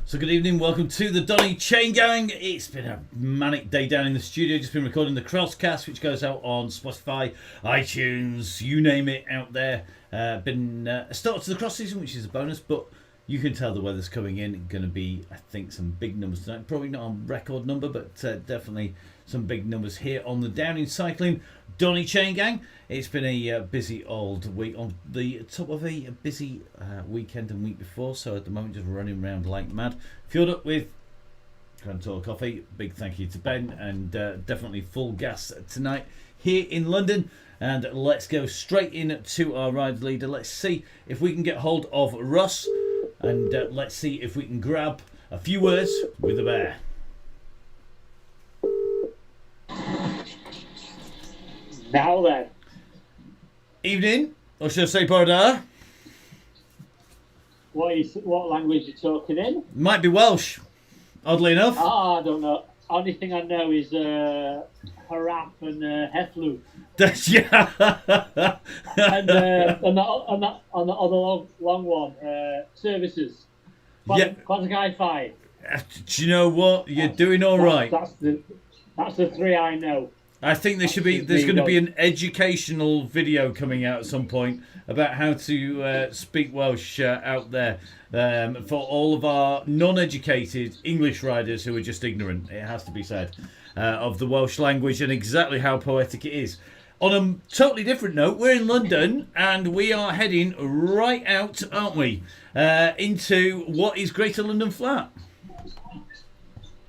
So good evening, welcome to the Donny Chain Gang. It's been a manic day down in the studio, just been recording the Crosscast, which goes out on Spotify, iTunes, you name it, out there. Been a start to the cross season, which is a bonus, but you can tell the weather's coming in. Going to be, I think, some big numbers tonight. Probably not on record number, but definitely some big numbers here on the Down in Cycling Donny Chain Gang. It's been a busy old week, on the top of a busy weekend and week before, so at the moment just running around like mad. Fueled up with Crantor Coffee. Big thank you to Ben, and definitely full gas tonight here in London. And let's go straight in to our ride leader. Let's see if we can get hold of Russ, and let's see if we can grab a few words with the bear. Now then. Evening, or should I say Bordar? What language are you talking in? Might be Welsh, oddly enough. I don't know. Only thing I know is Harap and Heflu. Yeah. and on the other long one, services. Quantigai 5. Do you know what? You're doing all right. That's the three I know. I think there's going to be an educational video coming out at some point about how to speak Welsh out there for all of our non-educated English riders who are just ignorant, it has to be said, of the Welsh language and exactly how poetic it is. On a totally different note, we're in London and we are heading right out, aren't we, into what is Greater London Flat.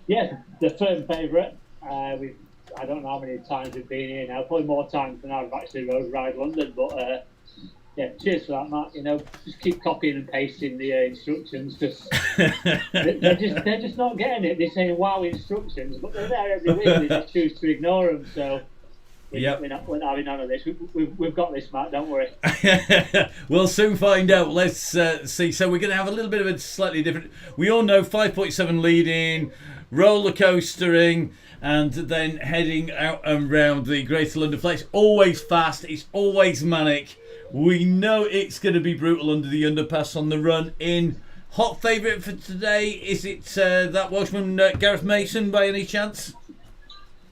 Yeah, the firm favourite. I don't know how many times we've been here now. Probably more times than I've actually road ride London. But yeah, cheers for that, Matt. You know, just keep copying and pasting the instructions because they're just not getting it. They're saying wow instructions, but they're there every week. They just choose to ignore them. So we're not having none of this. We've got this, Matt. Don't worry. We'll soon find out. Let's see. So we're going to have a little bit of a slightly different. We all know 5.7 leading, roller coastering, and then heading out and round the Greater London Flat. It's always fast, it's always manic. We know it's going to be brutal under the underpass on the run in. Hot favourite for today, is it that Welshman Gareth Mason by any chance?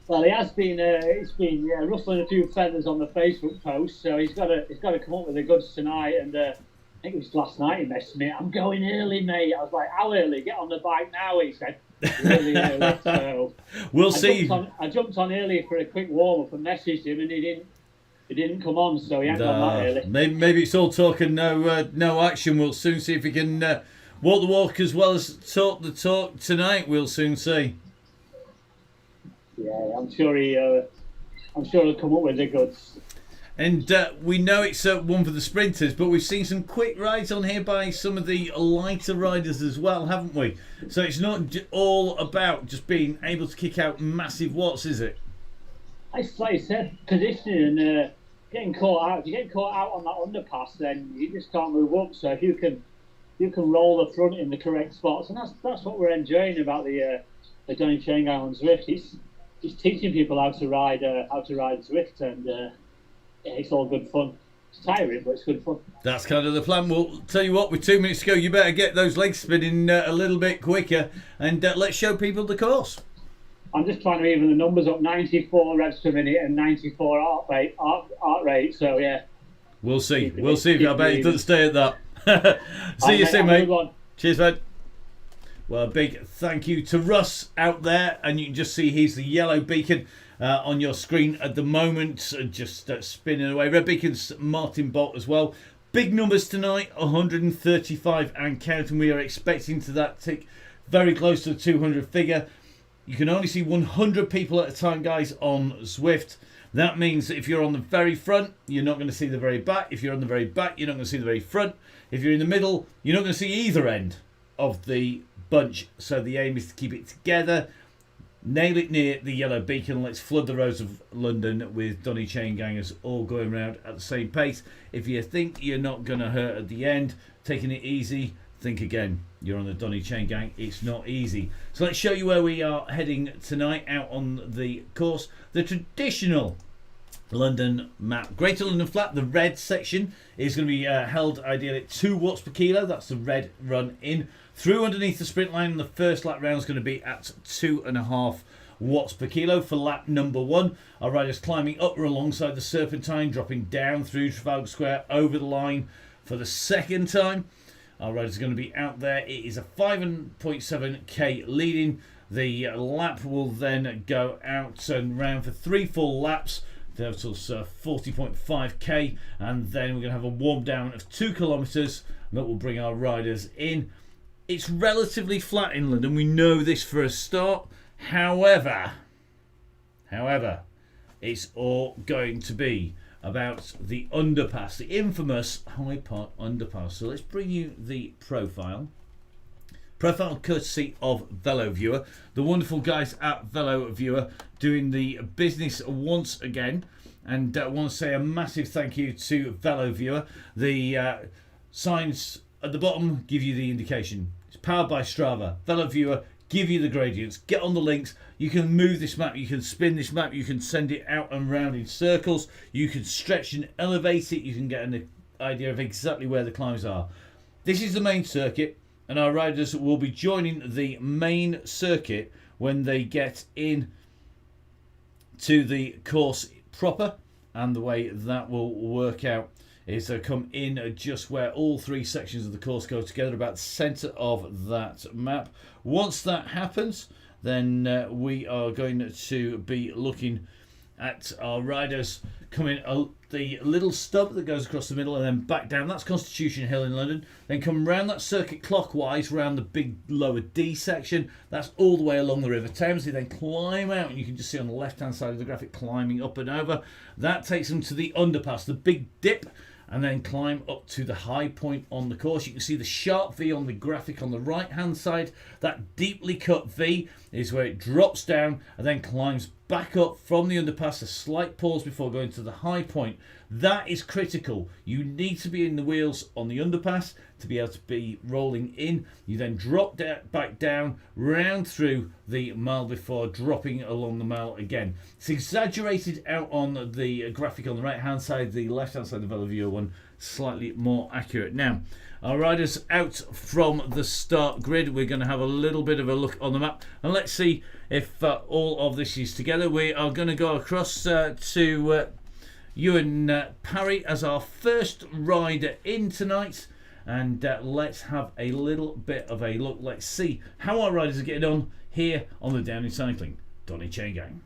Well, he has been. It's been rustling a few feathers on the Facebook post, so he's got to come up with the goods tonight. And I think it was last night he messaged me. I'm going early, mate. I was like, how early? Get on the bike now, he said. Really early, so we'll see. I jumped on early for a quick warm up and messaged him, and he didn't come on, so he ain't gone that early. Maybe it's all talk and no action. We'll soon see if he can walk the walk as well as talk the talk tonight. We'll soon see. Yeah, I'm sure he'll come up with the goods. And we know it's one for the sprinters, but we've seen some quick rides on here by some of the lighter riders as well, haven't we? So it's not all about just being able to kick out massive watts, is it? It's like I said, positioning and getting caught out. If you get caught out on that underpass, then you just can't move up. So if you can roll the front in the correct spots, and that's what we're enjoying about the DONNYCHAINGANG on Zwift. It's teaching people how to ride Zwift, and it's all good fun. It's tiring, but it's good fun. That's kind of the plan. We'll tell you what, with 2 minutes to go, you better get those legs spinning a little bit quicker, and let's show people the course. I'm just trying to even the numbers up. 94 revs per minute and 94 art rate. So yeah, we'll see. We'll see. I bet it doesn't stay at that. See you soon, mate. Cheers, mate. Well, a big thank you to Russ out there, and you can just see he's the yellow beacon on your screen at the moment, just spinning away. Red beacon's Martin Bolt as well. Big numbers tonight, 135 and counting. We are expecting to that tick very close to the 200 figure. You can only see 100 people at a time, guys, on Zwift. That means that if you're on the very front, you're not going to see the very back. If you're on the very back, you're not going to see the very front. If you're in the middle, you're not going to see either end of the bunch. So the aim is to keep it together, nail it near the yellow beacon. Let's flood the roads of London with Donny Chain Gangers all going around at the same pace. If you think you're not going to hurt at the end, taking it easy, think again. You're on the Donny Chain Gang. It's not easy. So let's show you where we are heading tonight out on the course. The traditional London map. Greater London Flat, the red section is going to be held ideally at 2 watts per kilo. That's the red run in. Through underneath the sprint line, and the first lap round is going to be at 2.5 watts per kilo for lap number 1. Our riders climbing up alongside the Serpentine, dropping down through Trafalgar Square over the line for the second time. Our riders are going to be out there. It is a 5.7k leading. The lap will then go out and round for 3 full laps. Totals 40.5k, and then we're going to have a warm down of 2 kilometres, and that will bring our riders in. It's relatively flat in London, we know this for a start. However, it's all going to be about the underpass, the infamous Hyde Park underpass. So let's bring you the profile. Profile courtesy of VeloViewer, the wonderful guys at VeloViewer doing the business once again. And I want to say a massive thank you to VeloViewer. The signs at the bottom give you the indication. It's powered by Strava. VeloViewer give you the gradients. Get on the links. You can move this map. You can spin this map. You can send it out and round in circles. You can stretch and elevate it. You can get an idea of exactly where the climbs are. This is the main circuit, and our riders will be joining the main circuit when they get in to the course proper. And the way that will work out is to come in just where all 3 sections of the course go together, about the centre of that map. Once that happens, then we are going to be looking at our riders coming the little stub that goes across the middle and then back down. That's Constitution Hill in London. Then come round that circuit clockwise, round the big lower D section. That's all the way along the River Thames. They then climb out, and you can just see on the left-hand side of the graphic climbing up and over. That takes them to the underpass, the big dip, and then climb up to the high point on the course. You can see the sharp V on the graphic on the right hand side. That deeply cut V is where it drops down and then climbs back up from the underpass, a slight pause before going to the high point. That is critical. You need to be in the wheels on the underpass to be able to be rolling in. You then drop back down, round through the mile before dropping along the mile again. It's exaggerated out on the graphic on the right hand side. The left hand side of the VeloViewer one slightly more accurate. Now, our riders out from the start grid. We're going to have a little bit of a look on the map, and let's see if all of this is together. We are going to go across to Ewan Parry as our first rider in tonight, and let's have a little bit of a look. Let's see how our riders are getting on here on the Down in Cycling Donny Chain Gang.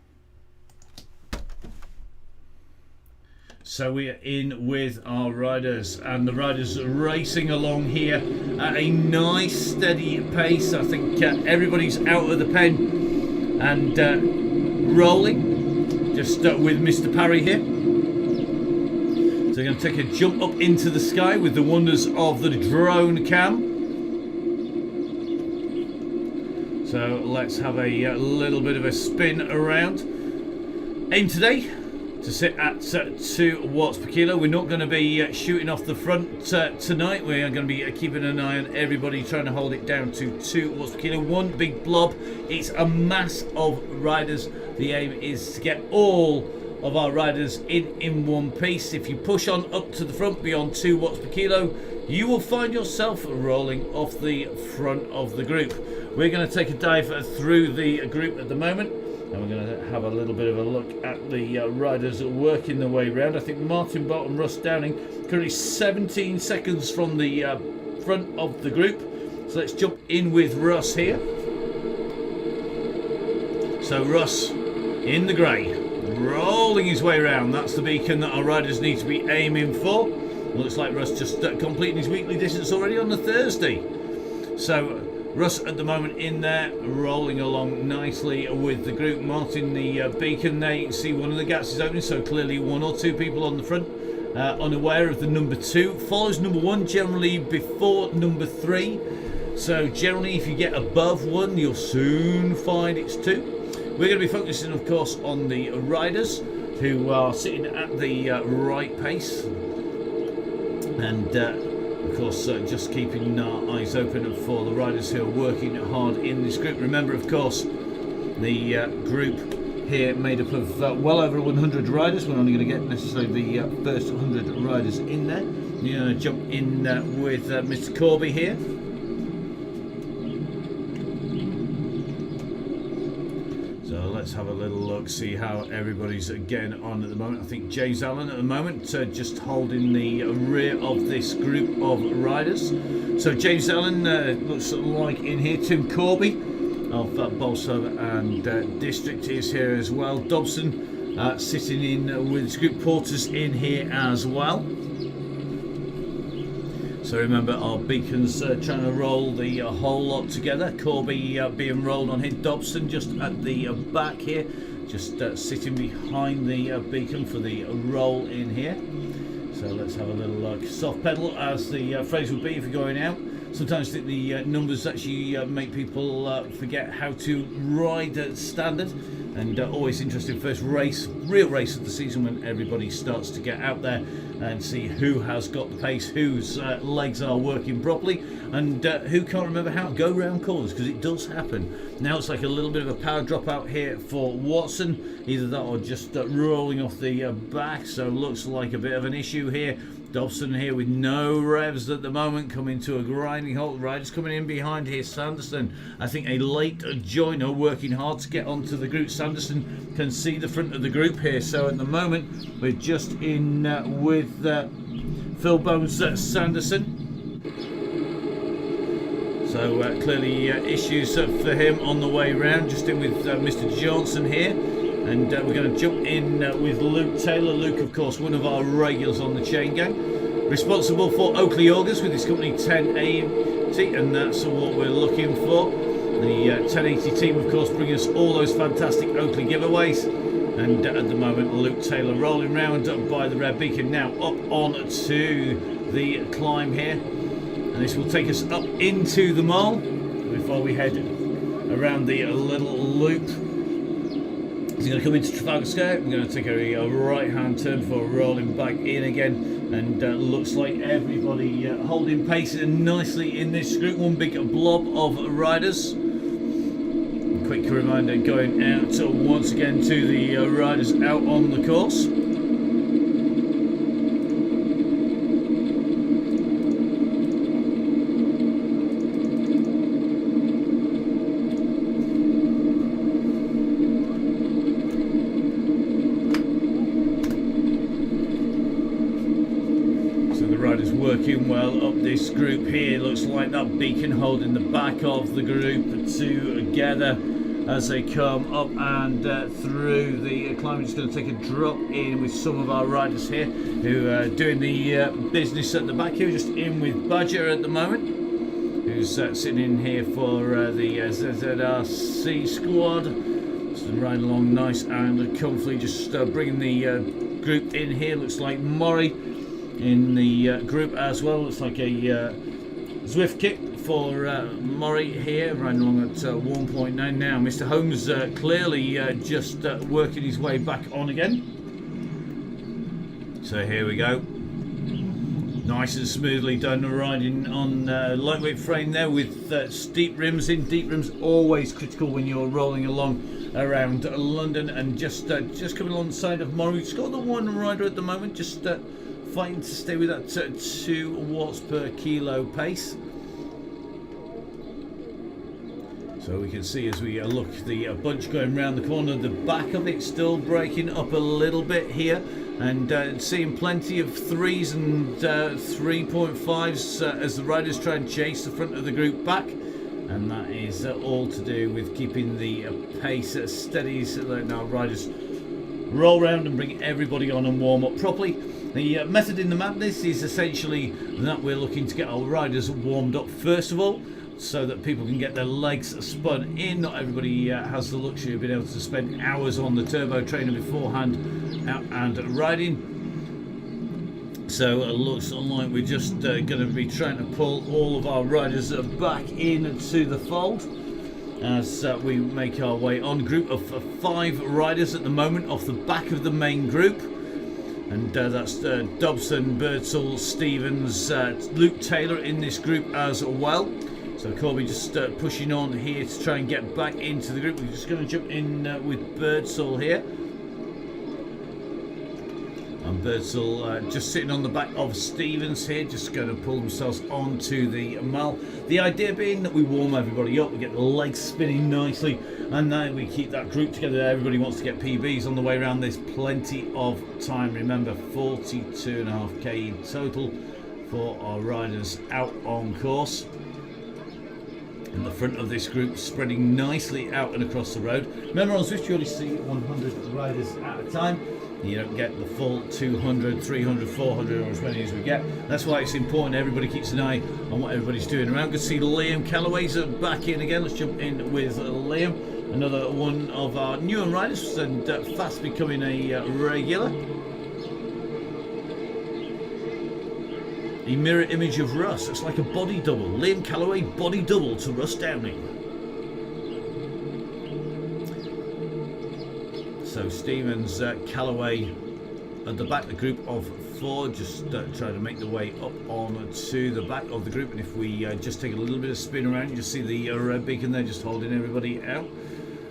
So we are in with our riders, and the riders are racing along here at a nice steady pace. I think everybody's out of the pen and rolling, just with Mr. Parry here. So they're going to take a jump up into the sky with the wonders of the drone cam. So let's have a little bit of a spin around. Aim today to sit at 2 watts per kilo. We're not going to be shooting off the front tonight. We are going to be keeping an eye on everybody, trying to hold it down to 2 watts per kilo. One big blob. It's a mass of riders. The aim is to get all of our riders in one piece. If you push on up to the front beyond 2 watts per kilo, you will find yourself rolling off the front of the group. We're going to take a dive through the group at the moment, and we're going to have a little bit of a look at the riders working their way around. I think Martin Bott and Russ Downing currently 17 seconds from the front of the group. So let's jump in with Russ here. So Russ in the grey, rolling his way around. That's the beacon that our riders need to be aiming for. Looks like Russ just completing his weekly distance already on the Thursday. So Russ at the moment in there, rolling along nicely with the group. Martin, the beacon there, you can see one of the gaps is opening, so clearly 1 or 2 people on the front, unaware of the number 2. Follows number 1 generally before number 3. So generally if you get above 1, you'll soon find it's 2. We're going to be focusing, of course, on the riders who are sitting at the right pace. And of course, just keeping our eyes open for the riders who are working hard in this group. Remember, of course, the group here made up of well over 100 riders. We're only going to get necessarily the first 100 riders in there. You're going to jump in with Mr. Corby here. So let's have a little look, see how everybody's getting on at the moment. I think James Allen at the moment just holding the rear of this group of riders. So James Allen looks like in here. Tim Corby of Bolsover and District is here as well. Dobson sitting in with his group. Porters in here as well. So remember, our beacons trying to roll the whole lot together. Corby being rolled on here. Dobson just at the back here, just sitting behind the beacon for the roll in here. So let's have a little look. Soft pedal, as the phrase would be if you're going out. Sometimes I think the numbers actually make people forget how to ride standard. And always interesting first race, real race of the season, when everybody starts to get out there and see who has got the pace, whose legs are working properly, and who can't remember how to go round corners, because it does happen. Now it's like a little bit of a power drop out here for Watson, either that or just rolling off the back, so looks like a bit of an issue here. Dobson here with no revs at the moment, coming to a grinding halt. Riders coming in behind here. Sanderson, I think a late joiner, working hard to get onto the group. Sanderson can see the front of the group here. So at the moment, we're just in with Phil Bones Sanderson. So clearly issues for him on the way round. Just in with Mr. Johnson here. And we're going to jump in with Luke Taylor. Luke, of course, one of our regulars on the Chain Gang. Responsible for Oakley August with his company 1080, and that's what we're looking for. The 1080 team, of course, bring us all those fantastic Oakley giveaways. And at the moment, Luke Taylor rolling round up by the red beacon, now up on to the climb here. And this will take us up into the mall before we head around the little loop. He's going to come into Trafalgar Square. We're going to take a right-hand turn before rolling back in again. And looks like everybody holding pace nicely in this group. One big blob of riders. Quick reminder going out once again to the riders out on the course. Working well up this group here. Looks like that beacon holding the back of the group together as they come up and through the climb. We're just going to take a drop in with some of our riders here who are doing the business at the back here. Just in with Badger at the moment, who's sitting in here for the ZZRC squad. Just riding along nice and comfortably, just bringing the group in here. Looks like Murray in the group as well. Looks like a Zwift kick for Murray here, riding along at 1.9 now. Mr. Holmes clearly just working his way back on again. So here we go. Nice and smoothly done, riding on lightweight frame there with steep rims in. Deep rims always critical when you're rolling along around London, and just coming alongside of Murray. We've just got the one rider at the moment, just fighting to stay with that 2 watts per kilo pace. So we can see as we look, the bunch going round the corner, the back of it still breaking up a little bit here, and seeing plenty of 3s and 3.5s as the riders try and chase the front of the group back. And that is all to do with keeping the pace steady, so that now riders roll round and bring everybody on and warm up properly. The method in the madness is essentially that we're looking to get our riders warmed up first of all, so that people can get their legs spun in. Not everybody has the luxury of being able to spend hours on the turbo trainer beforehand out and riding. So it looks like we're just going to be trying to pull all of our riders back into the fold as we make our way on. Group of 5 riders at the moment off the back of the main group. And that's Dobson, Birdsall, Stevens, Luke Taylor in this group as well. So Corby just pushing on here to try and get back into the group. We're just going to jump in with Birdsall here. And Birdsall just sitting on the back of Stevens here, just going to pull themselves onto the mall. The idea being that we warm everybody up, we get the legs spinning nicely, and then we keep that group together. Everybody wants to get PBs on the way around. There's plenty of time. Remember, 42.5k in total for our riders out on course. And the front of this group spreading nicely out and across the road. Remember, on Zwift you only see 100 riders at a time. You don't get the full 200, 300, 400 or as many as we get. That's why it's important everybody keeps an eye on what everybody's doing around. Good to see Liam Callaway's back in again. Let's jump in with Liam, another one of our newer riders and fast becoming a regular. A mirror image of Russ. It's like a body double. Liam Callaway body double to Russ Downing. So Stevens, Callaway at the back, the group of 4, just trying to make the way up on to the back of the group. And if we just take a little bit of spin around, you just see the red beacon there just holding everybody out.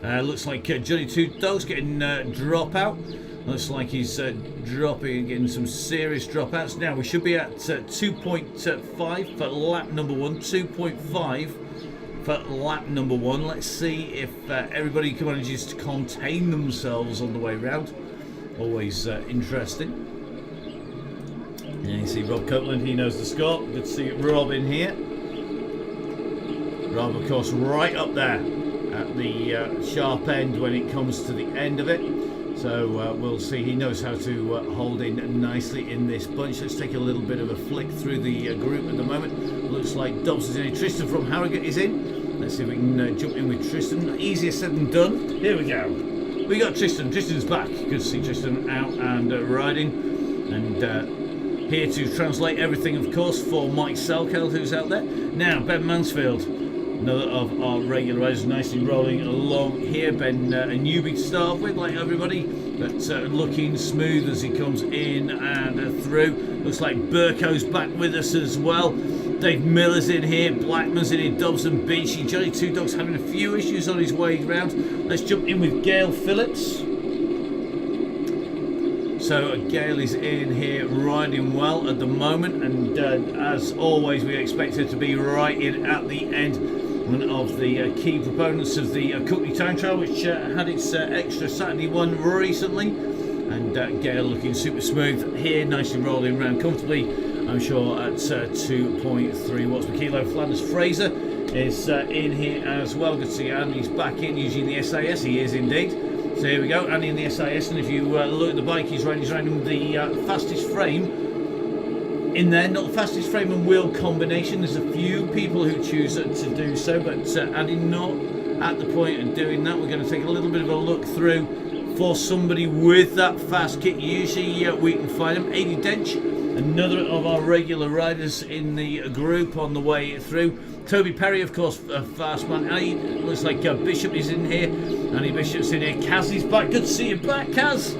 Looks like Johnny Two Dogs getting drop out. Looks like he's dropping, getting some serious dropouts. Now we should be at 2.5 for lap number 1, 2.5 for lap number 1. Let's see if everybody manages to contain themselves on the way round. Always interesting. And you see Rob Copeland, he knows the score. Good to see Rob in here. Rob, of course, right up there at the sharp end when it comes to the end of it. So we'll see, he knows how to hold in nicely in this bunch. Let's take a little bit of a flick through the group at the moment. Looks like Dobbs is in. Tristan from Harrogate is in. Let's see if we can jump in with Tristan. Easier said than done. Here we go. We got Tristan. Tristan's back. Good to see Tristan out and riding. And here to translate everything, of course, for Mike Selkeld, who's out there. Now, Ben Mansfield, another of our regular riders, nicely rolling along here. Ben, a newbie to start off with, like everybody, but looking smooth as he comes in and through. Looks like Burko's back with us as well. Dave Miller's in here, Blackman's in here, Dobson, Beachy, Johnny Two Dogs having a few issues on his way round. Let's jump in with Gail Phillips. So Gail is in here riding well at the moment, and as always we expect her to be right in at the end. One of the key proponents of the Cookney Time Trial, which had its extra Saturday one recently, and Gail looking super smooth here, nicely rolling around comfortably, I'm sure, at 2.3 watts per kilo. Flanders Fraser is in here as well. Good to see Andy's back in using the SAS. He is indeed. So here we go, Andy in the SAS, and if you look at the bike he's riding the fastest frame in there, not the fastest frame and wheel combination. There's a few people who choose to do so, but Andy not at the point of doing that. We're going to take a little bit of a look through for somebody with that fast kit. Usually we can find them. Adi Dench, another of our regular riders in the group on the way through. Toby Perry, of course, a fast man. Looks like Bishop is in here. Annie Bishop's in here. Kaz is back. Good to see you back, Kaz.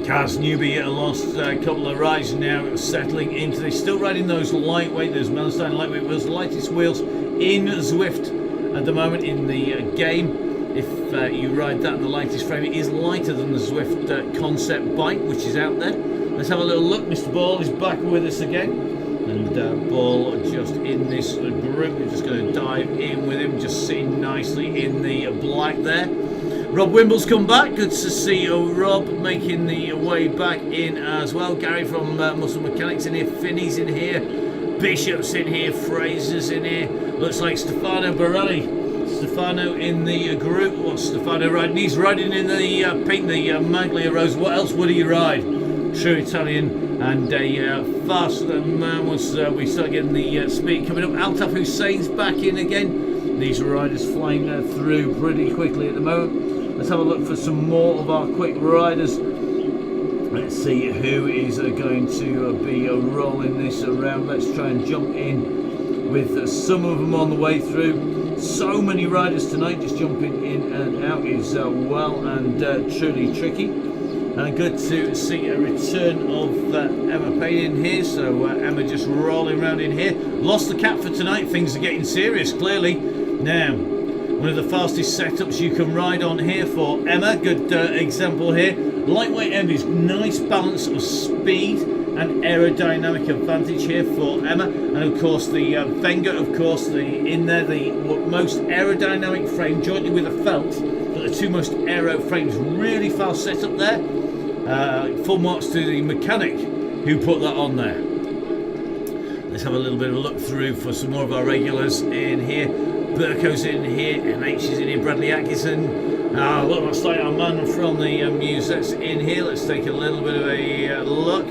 Kaz newbie lost a couple of rides, now settling into this. Still riding those lightweight, those Mellenstein lightweight wheels, the lightest wheels in Zwift at the moment in the game. If you ride that in the lightest frame, it is lighter than the Zwift concept bike, which is out there. Let's have a little look. Mr. Ball is back with us again. And Ball just in this group. We're just going to dive in with him, just sitting nicely in the black there. Rob Wimble's come back. Good to see Rob making the way back in as well. Gary from Muscle Mechanics in here. Finney's in here. Bishop's in here. Fraser's in here. Looks like Stefano Borelli. Stefano in the group. What's Stefano riding? He's riding in the pink, the Maglia Rose. What else would he ride? True Italian and a fast man once we start getting the speed coming up. Altaf Hussein's back in again. These riders flying through pretty quickly at the moment. Let's have a look for some more of our quick riders. Let's see who is going to be rolling this around. Let's try and jump in with some of them on the way through. So many riders tonight, just jumping in and out is well and truly tricky. And good to see a return of Emma Payne in here. So Emma just rolling around in here. Lost the cap for tonight. Things are getting serious, clearly. Now, one of the fastest setups you can ride on here for Emma. Good example here. Lightweight Emmys. Nice balance of speed and aerodynamic advantage here for Emma. And of course the Wenger, of course, the most aerodynamic frame jointly with a felt. But the two most aero frames, really fast setup there. Full marks to the mechanic who put that on there. Let's have a little bit of a look through for some more of our regulars in here. Burko's in here, MH is in here, Bradley Atkinson. Looks like our man from the Musette's in here. Let's take a little bit of a look.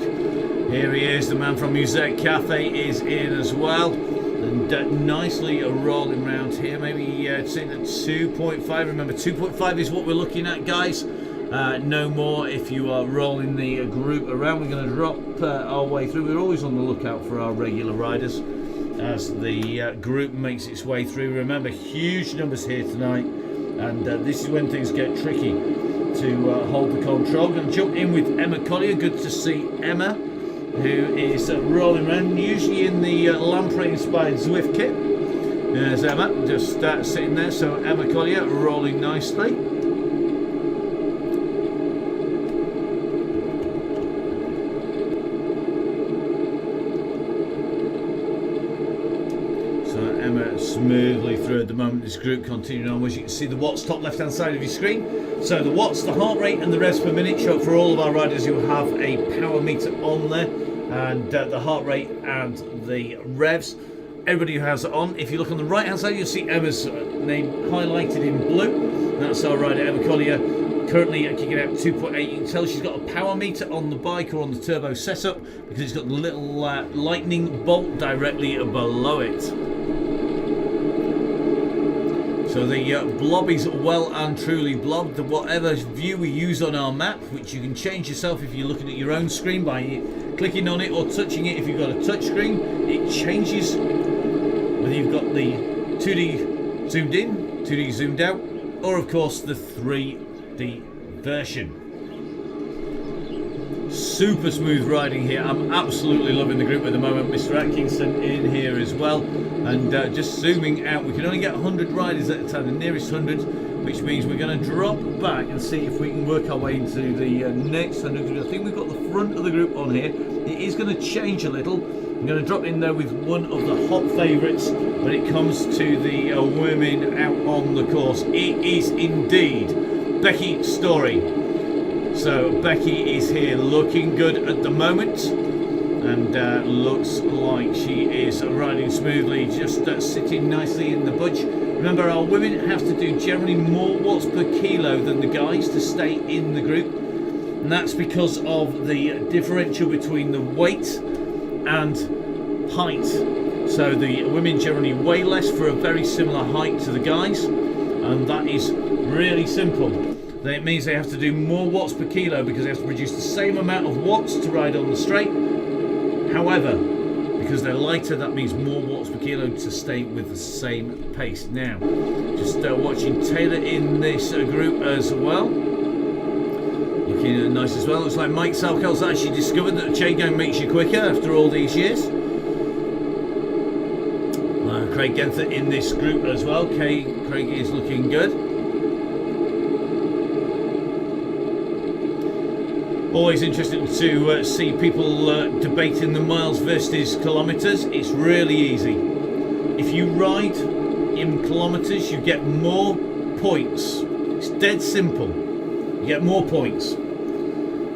Here he is, the man from Musette Cafe is in as well. And nicely rolling around here. Maybe seeing the 2.5. Remember, 2.5 is what we're looking at, guys. No more if you are rolling the group around. We're going to drop our way through. We're always on the lookout for our regular riders as the group makes its way through. Remember, huge numbers here tonight, and this is when things get tricky to hold the control. Going to jump in with Emma Collier. Good to see Emma, who is rolling around, usually in the lamprey inspired Zwift kit. There's Emma, just sitting there. So Emma Collier rolling nicely. Smoothly through at the moment. This group continuing on. As you can see, the watts top left hand side of your screen. So the watts, the heart rate and the revs per minute show for all of our riders who have a power meter on there, and the heart rate and the revs, everybody who has it on. If you look on the right hand side, you'll see Emma's name highlighted in blue. That's our rider Emma Collier, currently kicking out 2.8. You can tell she's got a power meter on the bike or on the turbo setup because it's got the little lightning bolt directly below it. So the blob is well and truly blobbed. Whatever view we use on our map, which you can change yourself if you're looking at your own screen by clicking on it or touching it. If you've got a touch screen, it changes whether you've got the 2D zoomed in, 2D zoomed out, or of course the 3D version. Super smooth riding here. I'm absolutely loving the group at the moment. Mr. Atkinson in here as well. And just zooming out, we can only get 100 riders at a time, the nearest 100, which means we're going to drop back and see if we can work our way into the next 100. I think we've got the front of the group on here. It is going to change a little. I'm going to drop in there with one of the hot favourites when it comes to the women out on the course. It is indeed Becky Story. So Becky is here looking good at the moment, and looks like she is riding smoothly, just sitting nicely in the budge. Remember, our women have to do generally more watts per kilo than the guys to stay in the group, and that's because of the differential between the weight and height. So the women generally weigh less for a very similar height to the guys, and that is really simple. It means they have to do more watts per kilo because they have to produce the same amount of watts to ride on the straight. However, because they're lighter, that means more watts per kilo to stay with the same pace. Now, just watching Taylor in this group as well. Looking nice as well. Looks like Mike Salkel's actually discovered that the chain gang makes you quicker after all these years. Craig Genther in this group as well. Craig is looking good. Always interesting to see people debating the miles versus kilometres. It's really easy. If you ride in kilometres, you get more points. It's dead simple. You get more points.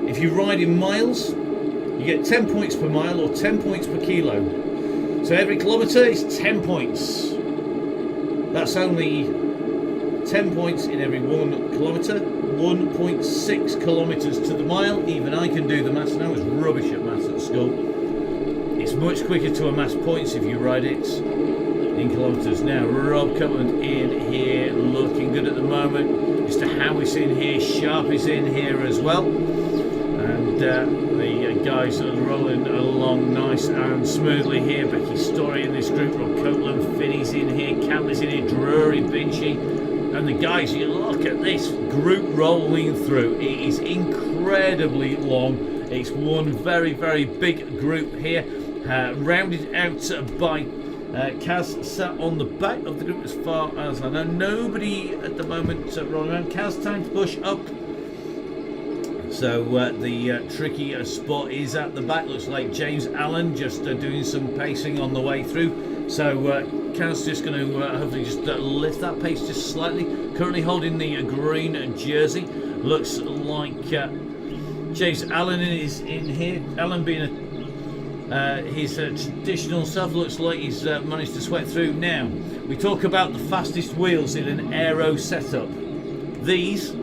If you ride in miles, you get 10 points per mile or 10 points per kilo. So every kilometre is 10 points. That's only 10 points in every 1 kilometre. 1.6 kilometres to the mile. Even I can do the maths now. I was rubbish at maths at school. It's much quicker to amass points if you ride it in kilometres. Now Rob Cutland in here looking good at the moment. Mr. Howis in here. Sharp is in here as well. And the guys are rolling along nice and smoothly here. Becky Story in this group. Rob Copeland, Finney's in here. Campbell's in here. Drury, Binchy. And the guys, you look at this group rolling through. It is incredibly long. It's one very, very big group here, rounded out by Kaz, sat on the back of the group as far as I know. Nobody at the moment rolling around. Kaz, time to push up. So the tricky spot is at the back. Looks like James Allen just doing some pacing on the way through. So Kaz just going to hopefully just lift that pace just slightly. Currently holding the green jersey. Looks like James Allen is in here. Allen being his traditional self, looks like he's managed to sweat through. Now, we talk about the fastest wheels in an aero setup. These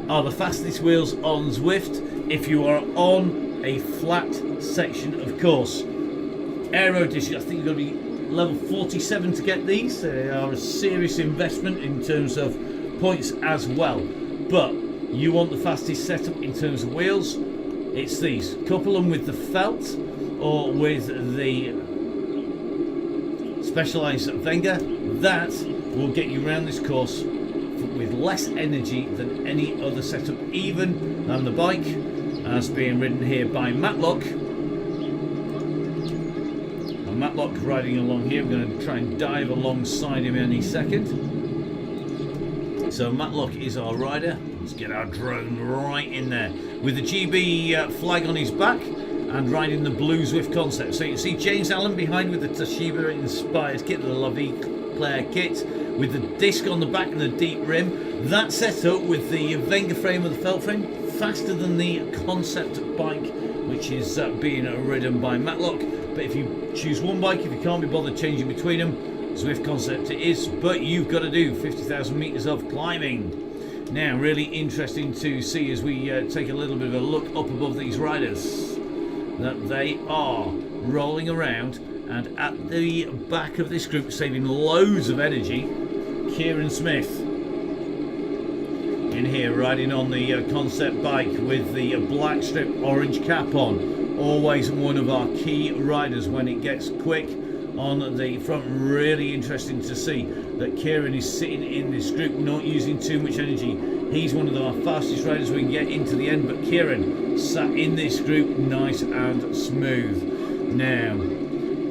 are the fastest wheels on Zwift if you are on a flat section, of course. Aero discs, I think you've got to be level 47 to get these. They are a serious investment in terms of points as well. But you want the fastest setup in terms of wheels, it's these. Couple them with the felt or with the Specialized Wenger. That will get you around this course with less energy than any other setup, even than the bike, as being ridden here by Matlock. And Matlock riding along here. We're going to try and dive alongside him any second. So Matlock is our rider. Let's get our drone right in there with the GB flag on his back and riding the blue Zwift concept. So you can see James Allen behind with the Toshiba inspired kit, the Lovey Player kit, with the disc on the back and the deep rim. That setup with the Wenger frame or the felt frame, faster than the concept bike, which is being ridden by Matlock. But if you choose one bike, if you can't be bothered changing between them, Zwift concept it is, but you've got to do 50,000 meters of climbing. Now, really interesting to see as we take a little bit of a look up above these riders, that they are rolling around, and at the back of this group, saving loads of energy, Kieran Smith in here riding on the concept bike with the black strip orange cap on. Always one of our key riders when it gets quick on the front. Really interesting to see that Kieran is sitting in this group, not using too much energy. He's one of our fastest riders we can get into the end, but Kieran sat in this group nice and smooth. Now,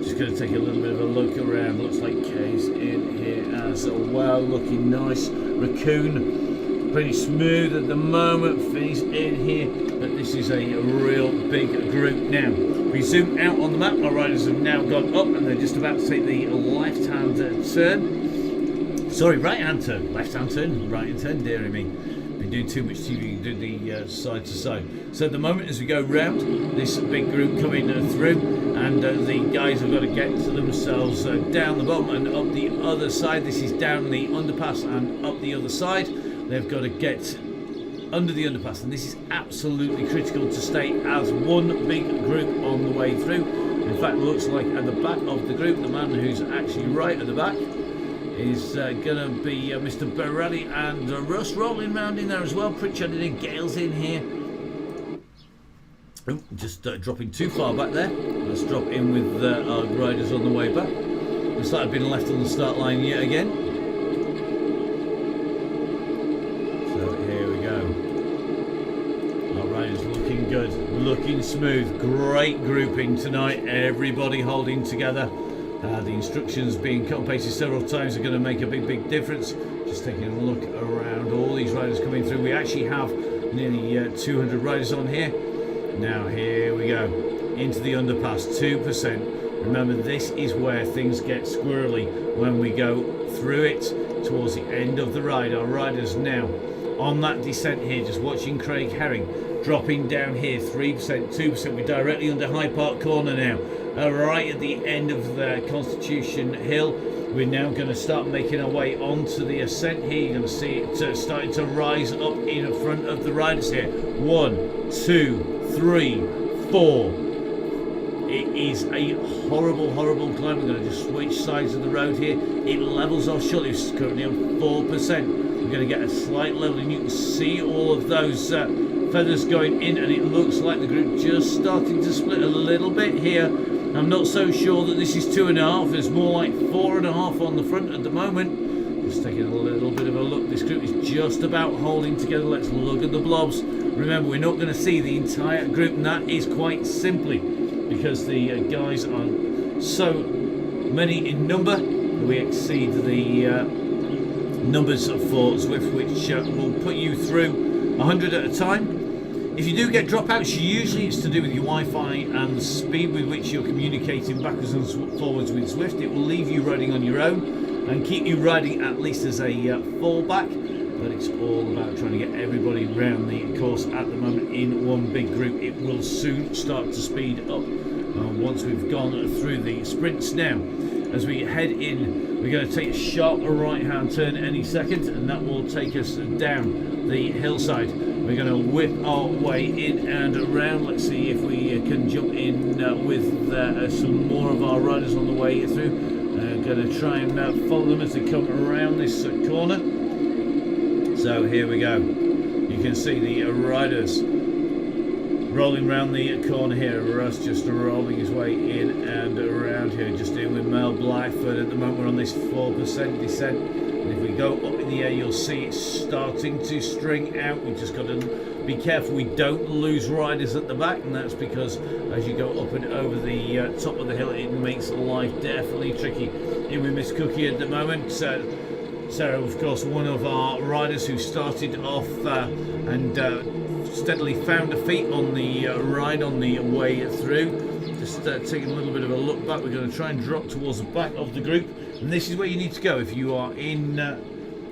just going to take a little bit of a look around. Looks like Kay's in here as well, looking nice. Raccoon, pretty smooth at the moment. Finn's in here, but this is a real big group. Now, we zoom out on the map. Our riders have now gone up and they're just about to take the left-hand turn. Sorry, right-hand turn. Left-hand turn, right-hand turn, dearie me. Been doing too much TV, do the side to side. So at the moment, as we go round, this big group coming through, and the guys have got to get to themselves down the bottom and up the other side. This is down the underpass and up the other side. They've got to get under the underpass, and this is absolutely critical to stay as one big group on the way through. In fact, it looks like at the back of the group, the man who's actually right at the back is going to be Mr. Borelli, and Russ rolling around in there as well. Pritchard in, Gale's in here. Oh, just dropping too far back there. Let's drop in with our riders on the way back. Looks like I've been left on the start line yet again. So here we go. Our riders looking good, looking smooth. Great grouping tonight. Everybody holding together. The instructions being cut and pasted several times are going to make a big difference. Just taking a look around, all these riders coming through. We actually have nearly 200 riders on here. Now here we go, into the underpass, 2%. Remember, this is where things get squirrely when we go through it towards the end of the ride. Our riders now on that descent here, just watching Craig Herring dropping down here, 3%, 2%. We're directly under High Park Corner now. Right at the end of the Constitution Hill, we're now going to start making our way onto the ascent here. You're going to see it starting to rise up in front of the riders here. 1, 2, 3, 4. It is a horrible climb. We're going to just switch sides of the road here. It levels off shortly. It's currently on 4%. We're going to get a slight level, and you can see all of those feathers going in, and it looks like the group just starting to split a little bit here. I'm not so sure that this is 2.5. It's more like 4.5 on the front at the moment. Just taking a little bit of a look. This group is just about holding together. Let's look at the blobs. Remember, we're not going to see the entire group, and that is quite simply because the guys are so many in number. We exceed the numbers for Zwift, which will put you through 100 at a time. If you do get dropouts, usually it's to do with your Wi-Fi and the speed with which you're communicating backwards and forwards with Zwift. It will leave you riding on your own and keep you riding at least as a fallback. But it's all about trying to get everybody around the course at the moment in one big group. It will soon start to speed up once we've gone through the sprints. Now, as we head in, we're going to take a sharp right-hand turn any second, and that will take us down the hillside. We're going to whip our way in and around. Let's see if we can jump in with some more of our riders on the way through. Going to try and follow them as they come around this corner. So here we go. You can see the riders rolling around the corner here. Russ just rolling his way in and around here. Just in with Mel Blackford. At the moment we're on this 4% descent. And if we go up in the air, you'll see it's starting to string out. We've just got to be careful we don't lose riders at the back, and that's because as you go up and over the top of the hill, it makes life definitely tricky. In with Miss Cookie at the moment. Sarah, of course, one of our riders who started off and steadily found her feet on the ride on the way through. Just taking a little bit of a look back. We're going to try and drop towards the back of the group, and this is where you need to go if you are in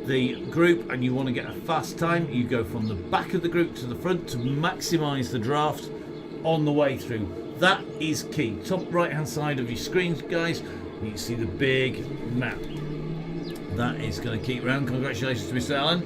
the group and you want to get a fast time. You go from the back of the group to the front to maximise the draft on the way through. That is key. Top right hand side of your screens, guys, you can see the big map. That is going to keep round. Congratulations to Mr. Allen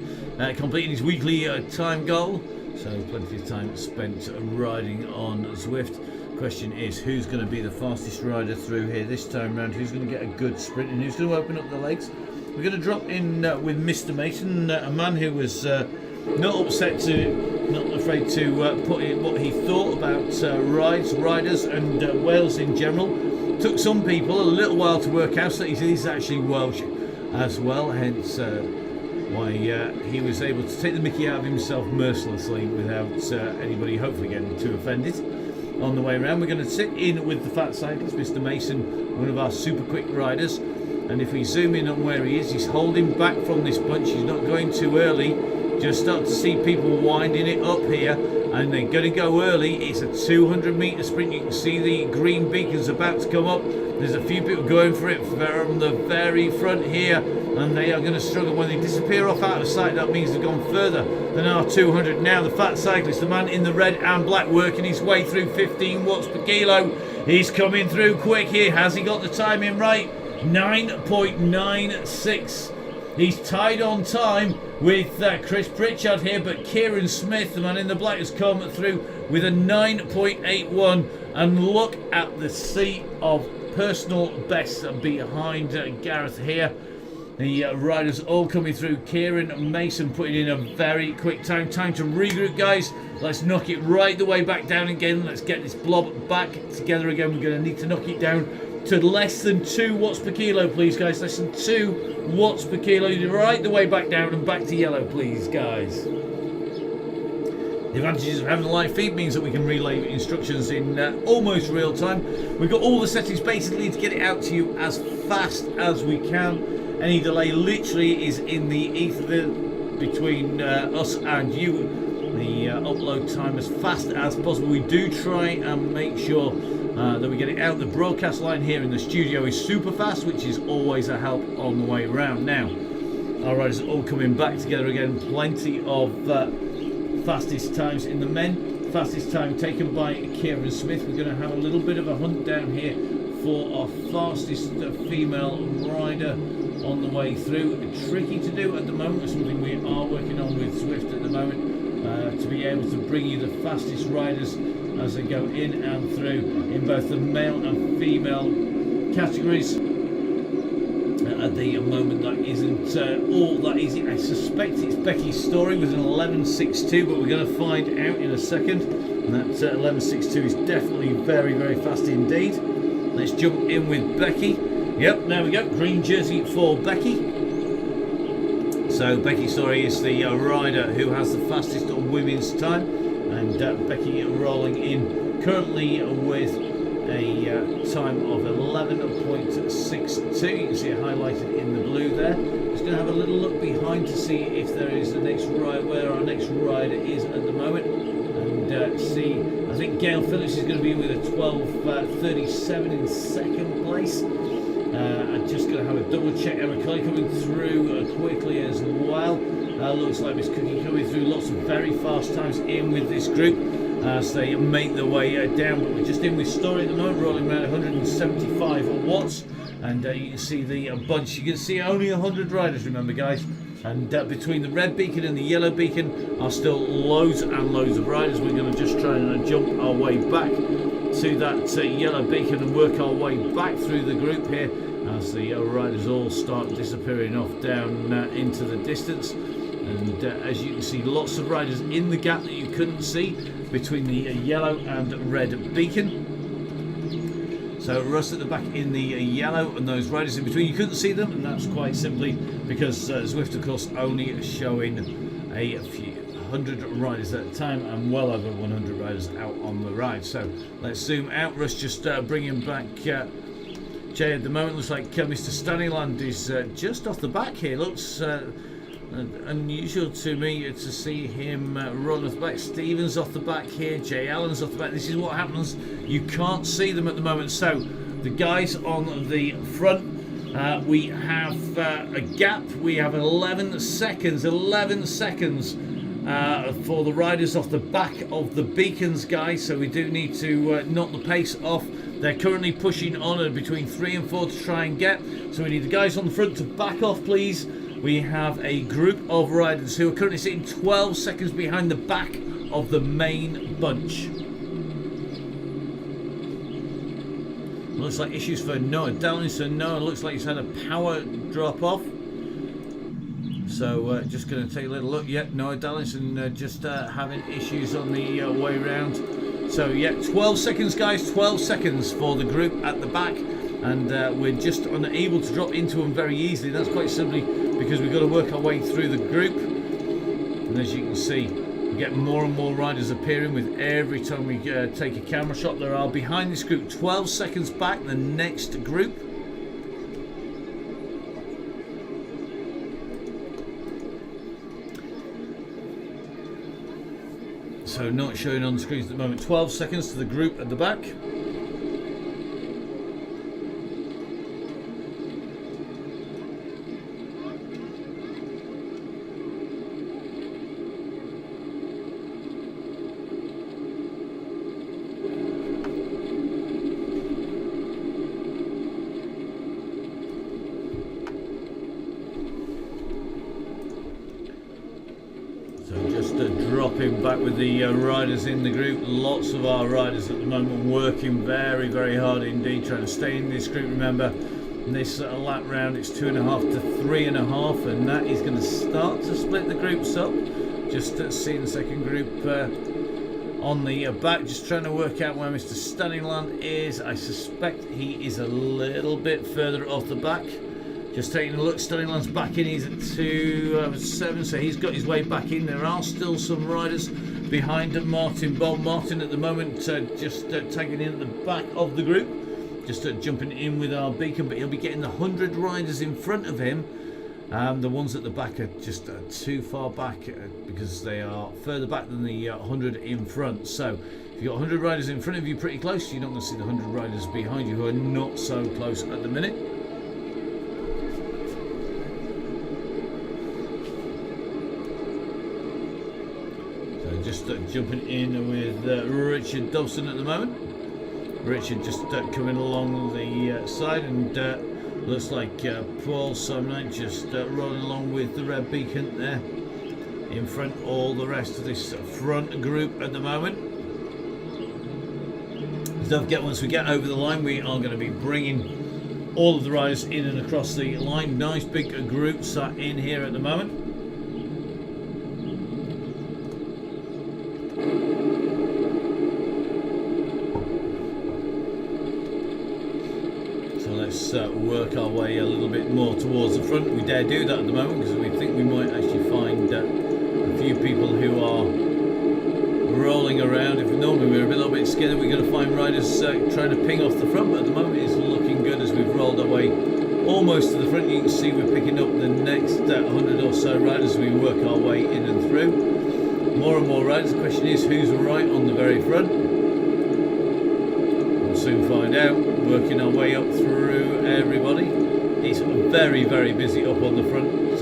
completing his weekly time goal. So plenty of time spent riding on Zwift. Question is, who's going to be the fastest rider through here this time round? Who's going to get a good sprint and who's going to open up the legs? We're going to drop in with Mr. Mason, a man who was not afraid to put in what he thought about riders and Wales in general. Took some people a little while to work out that he's actually Welsh as well, hence why he was able to take the mickey out of himself mercilessly without anybody hopefully getting too offended. On the way around, we're going to sit in with the fat cyclist, Mr. Mason, one of our super quick riders. And if we zoom in on where he is, he's holding back from this bunch. He's not going too early. Just start to see people winding it up here, and they're going to go early. It's a 200-meter sprint. You can see the green beacons about to come up. There's a few people going for it from the very front here, and they are going to struggle. When they disappear off out of sight, that means they've gone further than our 200. Now the fat cyclist, the man in the red and black, working his way through 15 watts per kilo. He's coming through quick here. Has he got the timing right? 9.96. He's tied on time with Chris Pritchard here, but Kieran Smith, the man in the black, has come through with a 9.81. And look at the sea of personal bests behind Gareth here. The riders all coming through. Kieran Mason putting in a very quick time. Time to regroup, guys. Let's knock it right the way back down again. Let's get this blob back together again. We're going to need to knock it down to less than 2 watts per kilo, please, guys. Less than 2 watts per kilo. Right the way back down and back to yellow, please, guys. The advantages of having a live feed means that we can relay instructions in almost real time. We've got all the settings basically to get it out to you as fast as we can. Any delay literally is in the ether between us and you. The upload time as fast as possible. We do try and make sure that we get it out. The broadcast line here in the studio is super fast, which is always a help on the way around. Now, our riders are all coming back together again. Plenty of fastest times in the men. Fastest time taken by Kieran Smith. We're going to have a little bit of a hunt down here for our fastest female rider on the way through. Tricky to do at the moment. It's something we are working on with Zwift at the moment, to be able to bring you the fastest riders as they go in and through in both the male and female categories. At the moment, that isn't all that easy. I suspect it's Becky's Story with an 11.62, but we're going to find out in a second. And that 11.62 is definitely very, very fast indeed. Let's jump in with Becky. Yep, there we go. Green jersey for Becky. So Becky Story is the rider who has the fastest women's time, and Becky rolling in currently with a time of 11.62. You can see it highlighted in the blue there. Just going to have a little look behind to see if there is the next ride, where our next rider is at the moment, and see. I think Gail Phillips is going to be with a 12:37 in second place. I'm just going to have a double check. Emma Cully coming through quickly as well. Looks like Miss Cookie coming through. Lots of very fast times in with this group as they make their way down. But we're just in with Story at the moment, rolling around 175 watts. And you can see the bunch. You can see only 100 riders, remember, guys. And between the red beacon and the yellow beacon are still loads and loads of riders. We're going to just try and jump our way back to that yellow beacon and work our way back through the group here as the riders all start disappearing off down into the distance. And as you can see, lots of riders in the gap that you couldn't see between the yellow and red beacon. So Russ at the back in the yellow, and those riders in between, you couldn't see them, and that's quite simply because Zwift, of course, only showing a few hundred riders at a time, and well over 100 riders out on the ride. So let's zoom out. Russ just bringing back Jay at the moment. Looks like Mr. Stanleyland is just off the back here. Looks unusual to me to see him run off the back. Stevens off the back here. Jay Allen's off the back. This is what happens. You can't see them at the moment. So the guys on the front, we have a gap. We have 11 seconds. 11 seconds for the riders off the back of the beacons, guys. So we do need to knock the pace off. They're currently pushing on at between 3 and 4 to try and get. So we need the guys on the front to back off, please. We have a group of riders who are currently sitting 12 seconds behind the back of the main bunch. Looks like issues for Noah Dowling. So Noah looks like he's had a power drop off. So just going to take a little look. Yep, Noah Darlington just having issues on the way round. So yeah, 12 seconds, guys. 12 seconds for the group at the back, and we're just unable to drop into them very easily. That's quite simply because we've got to work our way through the group. And as you can see, we get more and more riders appearing with every time we take a camera shot. There are behind this group 12 seconds back the next group. So not showing on the screens at the moment. 12 seconds to the group at the back. Dropping back with the riders in the group. Lots of our riders at the moment working very, very hard indeed, trying to stay in this group. Remember, this lap round it's 2.5 to 3.5, and that is going to start to split the groups up. Just seeing the second group on the back, just trying to work out where Mr. Stunningland is. I suspect he is a little bit further off the back. Just taking a look, Stunningland's back in. He's at 2.7, so he's got his way back in. There are still some riders behind Martin Bolt. Martin at the moment just tagging in at the back of the group, just jumping in with our beacon, but he'll be getting the 100 riders in front of him. The ones at the back are just too far back because they are further back than the 100 in front. So if you've got 100 riders in front of you pretty close, you're not going to see the 100 riders behind you who are not so close at the minute. Just jumping in with Richard Dobson at the moment. Richard just coming along the side, and looks like Paul Simon just rolling along with the red beacon there in front. All the rest of this front group at the moment. Don't forget, once we get over the line, we are going to be bringing all of the riders in and across the line. Nice big groups are in here at the moment. work our way a little bit more towards the front. We dare do that at the moment because we think we might actually find a few people who are rolling around. If normally we're a little bit scared, we're going to find riders trying to ping off the front, but at the moment it's looking good as we've rolled our way almost to the front. You can see we're picking up the next 100 or so riders as we work our way in and through. More and more riders. The question is who's right on the very front. We'll soon find out. Working our way up through everybody. It's very, very busy up on the front.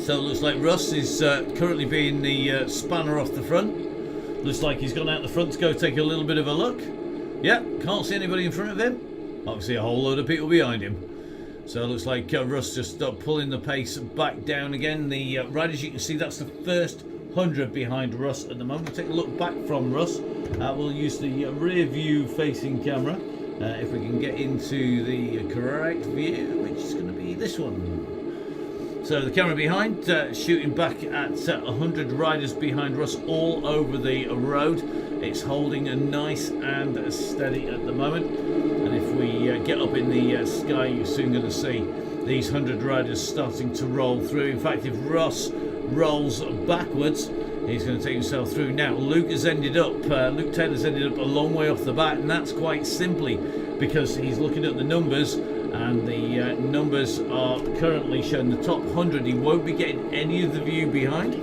So it looks like Russ is currently being the spanner off the front. Looks like he's gone out the front to go take a little bit of a look. Yeah, can't see anybody in front of him. I can see a whole load of people behind him. So it looks like Russ just pulling the pace back down again. The riders, you can see that's the first 100 behind Russ at the moment. We'll take a look back from Russ. We'll use the rear view facing camera. If we can get into the correct view, which is going to be this one. So the camera behind, shooting back at 100 riders behind Russ all over the road. It's holding a nice and steady at the moment. And if we get up in the sky, you're soon going to see these 100 riders starting to roll through. In fact, if Russ rolls backwards, he's going to take himself through. Now, Luke Taylor's ended up a long way off the bat, and that's quite simply because he's looking at the numbers, and the numbers are currently showing the top 100. He won't be getting any of the view behind.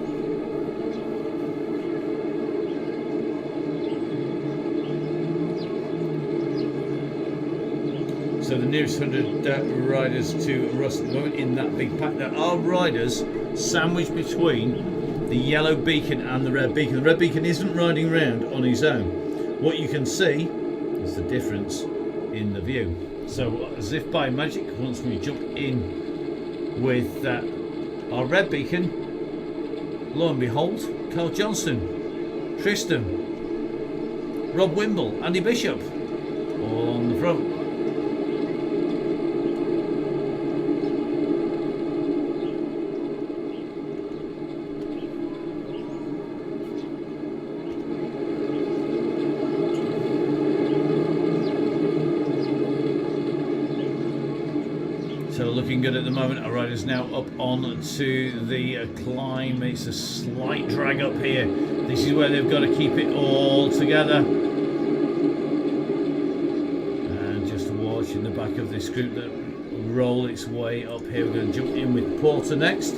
So the nearest 100 riders to Russ at the moment in that big pack. There are riders sandwiched between the yellow beacon and the red beacon. The red beacon isn't riding round on his own. What you can see is the difference in the view. So as if by magic, once we jump in with our red beacon, lo and behold, Carl Johnson, Tristan, Rob Wimble, Andy Bishop, all on the front. So looking good at the moment. Our rider's now up on to the climb. It's a slight drag up here. This is where they've got to keep it all together. And just watching the back of this group that roll its way up here. We're going to jump in with Porter next.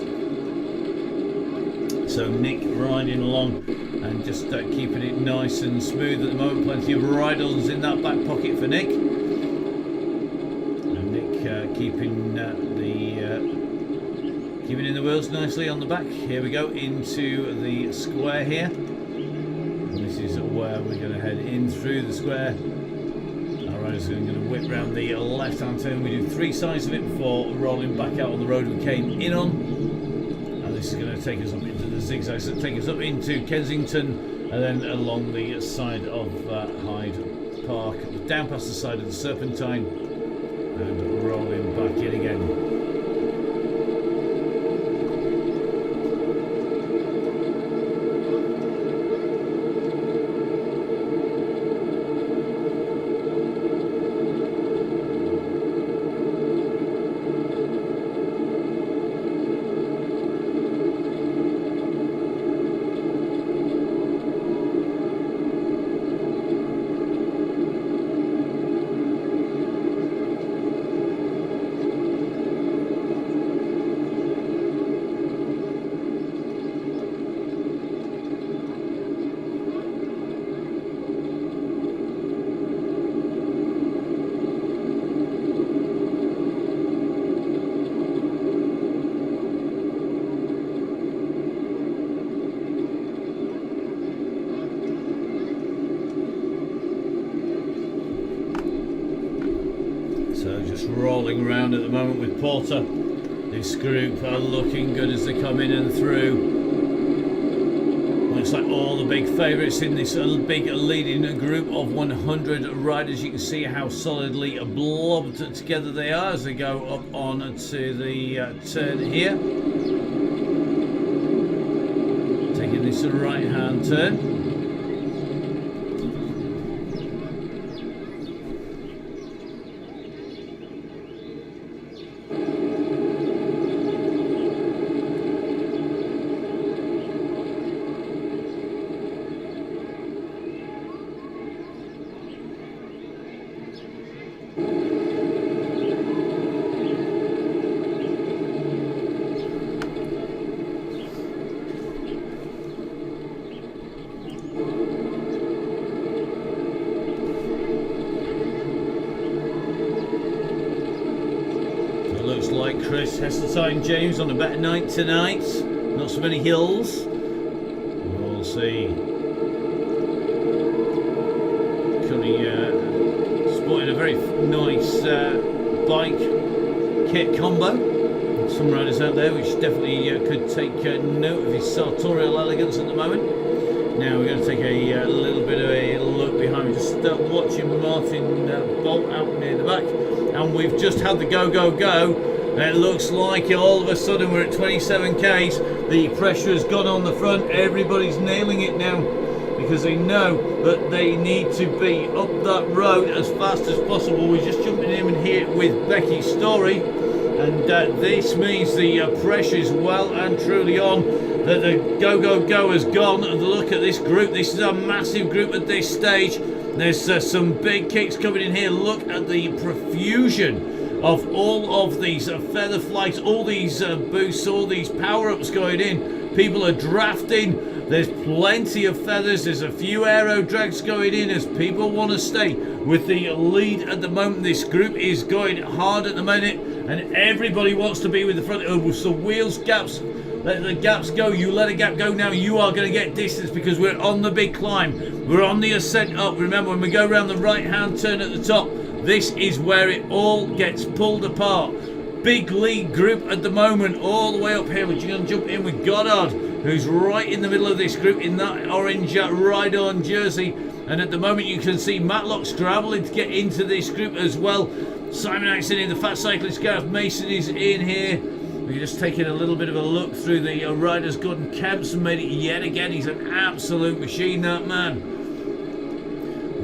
So Nick riding along and just keeping it nice and smooth at the moment. Plenty of ride-ons in that back pocket for Nick. Keeping keeping in the wheels nicely on the back. Here we go into the square here. And this is where we're going to head in through the square. Our riders are going to whip round the left-hand turn. We do 3 sides of it before rolling back out on the road we came in on. And this is going to take us up into the zigzag. So take us up into Kensington and then along the side of Hyde Park, down past the side of the Serpentine, and rolling back in again. So just rolling around at the moment with Porter. This group are looking good as they come in and through. Looks like all the big favourites in this big leading group of 100 riders. You can see how solidly blobbed together they are as they go up on to the turn here. Taking this right hand turn. Looks like Chris Heseltine James on a better night tonight. Not so many hills. We'll see. Currently sporting a very nice bike kit combo. Some riders out there which definitely could take note of his sartorial elegance at the moment. Now we're going to take a little bit of a look behind. Just watching Martin Bolt out near the back. And we've just had the go. It looks like all of a sudden we're at 27 k's. The pressure has gone on the front. Everybody's nailing it now because they know that they need to be up that road as fast as possible. We're just jumping in here with Becky's story, and this means the pressure is well and truly on. That the go has gone. And look at this group. This is a massive group at this stage. There's some big kicks coming in here. Look at the profusion of all of these feather flights, all these boosts, all these power-ups going in. People are drafting. There's plenty of feathers. There's a few aero drags going in as people want to stay with the lead at the moment. This group is going hard at the minute, and everybody wants to be with the front. Oh, so wheels, gaps. Let the gaps go. You let a gap go now. You are going to get distance because we're on the big climb. We're on the ascent up. Remember, when we go around the right-hand turn at the top, this is where it all gets pulled apart. Big lead group at the moment, all the way up here. We're going to jump in with Goddard, who's right in the middle of this group in that orange ride-on jersey. And at the moment, you can see Matlock scrabbling to get into this group as well. Simon Axon in the Fat Cyclist. Gareth Mason is in here. We're just taking a little bit of a look through the riders. Gordon Kempson made it yet again. He's an absolute machine, that man.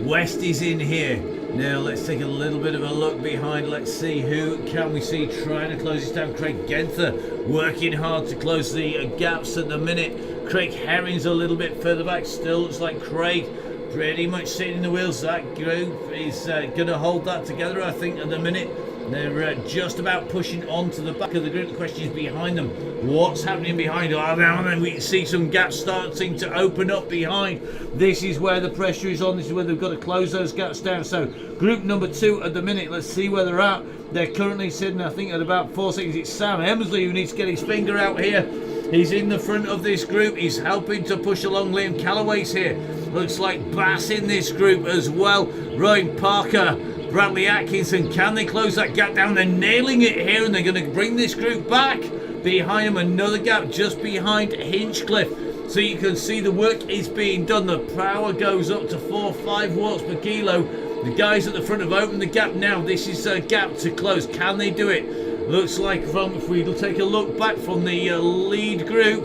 West is in here. Now let's take a little bit of a look behind. Let's see who can we see trying to close this down. Craig Genther working hard to close the gaps at the minute. Craig Herring's a little bit further back. Still looks like Craig pretty much sitting in the wheels. That group is going to hold that together, I think, at the minute. They're just about pushing onto the back of the group. The question is behind them. What's happening behind? Oh, now and then we see some gaps starting to open up behind. This is where the pressure is on. This is where they've got to close those gaps down. So group number 2 at the minute. Let's see where they're at. They're currently sitting, I think, at about 4 seconds. It's Sam Hemsley who needs to get his finger out here. He's in the front of this group. He's helping to push along. Liam Callaway's here. Looks like Bass in this group as well. Ryan Parker, Bradley Atkinson, can they close that gap down? They're nailing it here, and they're going to bring this group back. Behind them, another gap just behind Hinchcliffe. So you can see the work is being done. The power goes up to 4-5 watts per kilo. The guys at the front have opened the gap now. This is a gap to close. Can they do it? Looks like if we take a look back from the lead group,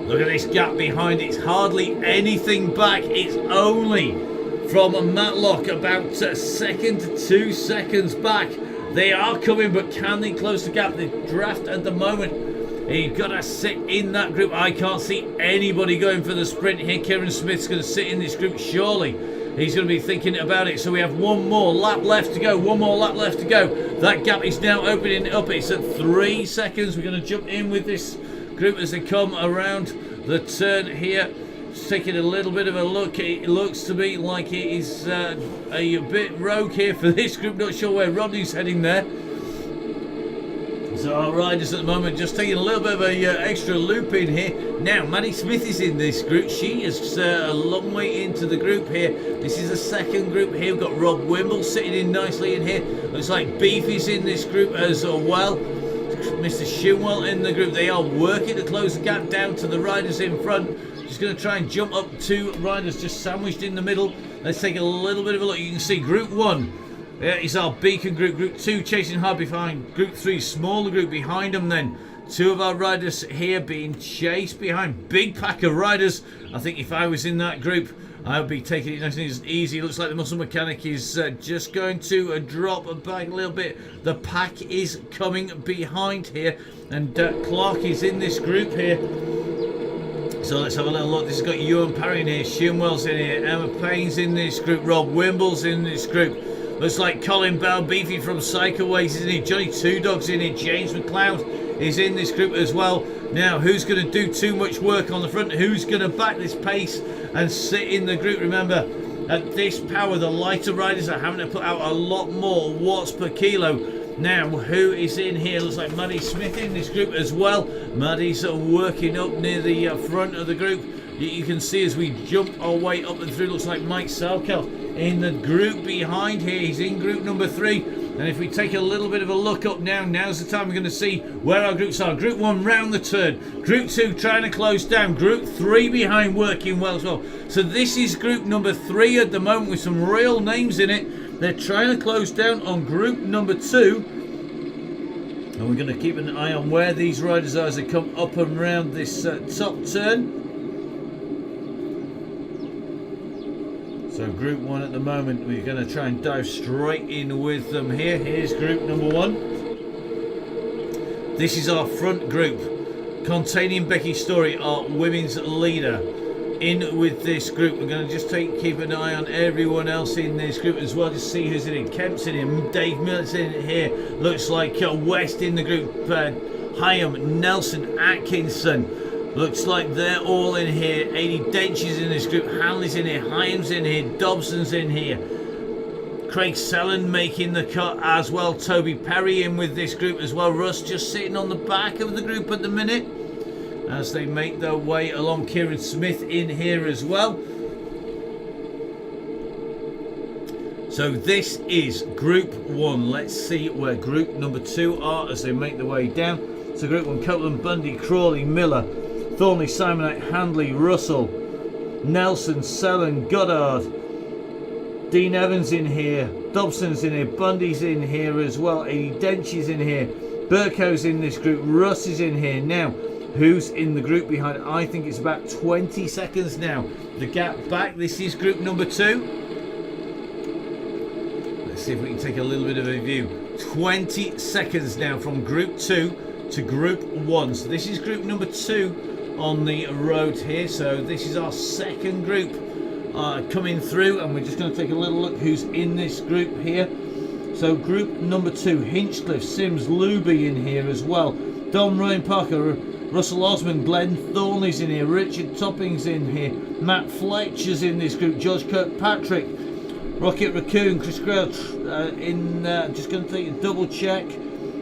look at this gap behind. It's hardly anything back. It's only from Matlock about a second to 2 seconds back. They are coming, but can they close the gap? The draft at the moment, you've got to sit in that group. I can't see anybody going for the sprint here. Kieran Smith's going to sit in this group. Surely he's going to be thinking about it. So we have one more lap left to go. That gap is now opening up. It's at 3 seconds. We're going to jump in with this group as they come around the turn here. Just taking a little bit of a look. It looks to me like it is a bit rogue here for this group. Not sure where Rodney's heading there. So our riders at the moment just taking a little bit of a extra loop in here. Now Maddie Smith is in this group. She is a long way into the group here. This is the second group here. We've got Rob Wimble sitting in nicely in here. Looks like Beef is in this group as well. Mr. Shinwell in the group. They are working to close the gap down to the riders in front. Just going to try and jump up 2 riders just sandwiched in the middle. Let's take a little bit of a look. You can see group 1 is our Beacon group. Group 2 chasing hard behind. Group 3 smaller group behind them then. 2 of our riders here being chased behind. Big pack of riders. I think if I was in that group, I'll be taking it nice and easy. Looks like the muscle mechanic is just going to drop back a little bit. The pack is coming behind here, and Clark is in this group here. So let's have a little look. This has got Ewan Parry in here, Shumwell's in here, Emma Payne's in this group, Rob Wimble's in this group. Looks like Colin Bell, Beefy from Cycleways is in here, Johnny Two Dogs in here, James McLeod is in this group as well. Now, who's going to do too much work on the front? Who's going to back this pace and sit in the group? Remember, at this power, the lighter riders are having to put out a lot more watts per kilo. Now, who is in here? Looks like Maddie Smith in this group as well. Maddie's working up near the front of the group. You can see as we jump our way up and through, looks like Mike Salkel in the group behind here. He's in group number 3. And if we take a little bit of a look up now, now's the time we're going to see where our groups are. Group 1 round the turn. Group 2 trying to close down. Group 3 behind working well as well. So this is group number 3 at the moment with some real names in it. They're trying to close down on group number 2. And we're going to keep an eye on where these riders are as they come up and round this top turn. So group 1 at the moment, we're going to try and dive straight in with them here. Here's group number 1. This is our front group, containing Becky Story, our women's leader. In with this group, we're going to just keep an eye on everyone else in this group as well, just see who's in it. Kemp's in here, Dave Miller's in it here. Looks like West in the group, Hyam, Nelson, Atkinson. Looks like they're all in here. 80 Dench is in this group. Hanley's in here. Hyam's in here. Dobson's in here. Craig Sellen making the cut as well. Toby Perry in with this group as well. Russ just sitting on the back of the group at the minute as they make their way along. Kieran Smith in here as well. So this is group 1. Let's see where group number 2 are as they make their way down. So group 1, Copeland, Bundy, Crawley, Miller, Thornley, Simonite, Handley, Russell, Nelson, Sellen, Goddard, Dean Evans in here, Dobson's in here, Bundy's in here as well, 80 Dench is in here, Burko's in this group, Russ is in here. Now, who's in the group behind? I think it's about 20 seconds now. The gap back, this is group number 2. Let's see if we can take a little bit of a view. 20 seconds now from group 2 to group 1. So this is group number 2 on the road here. So this is our second group coming through, and we're just going to take a little look who's in this group here. So group number 2, Hinchcliffe, Sims, Luby in here as well. Dom, Ryan Parker, Russell Osmond, Glenn Thornley's in here, Richard Topping's in here, Matt Fletcher's in this group, George Kirkpatrick, Rocket Raccoon, Chris Grail just going to take a double check.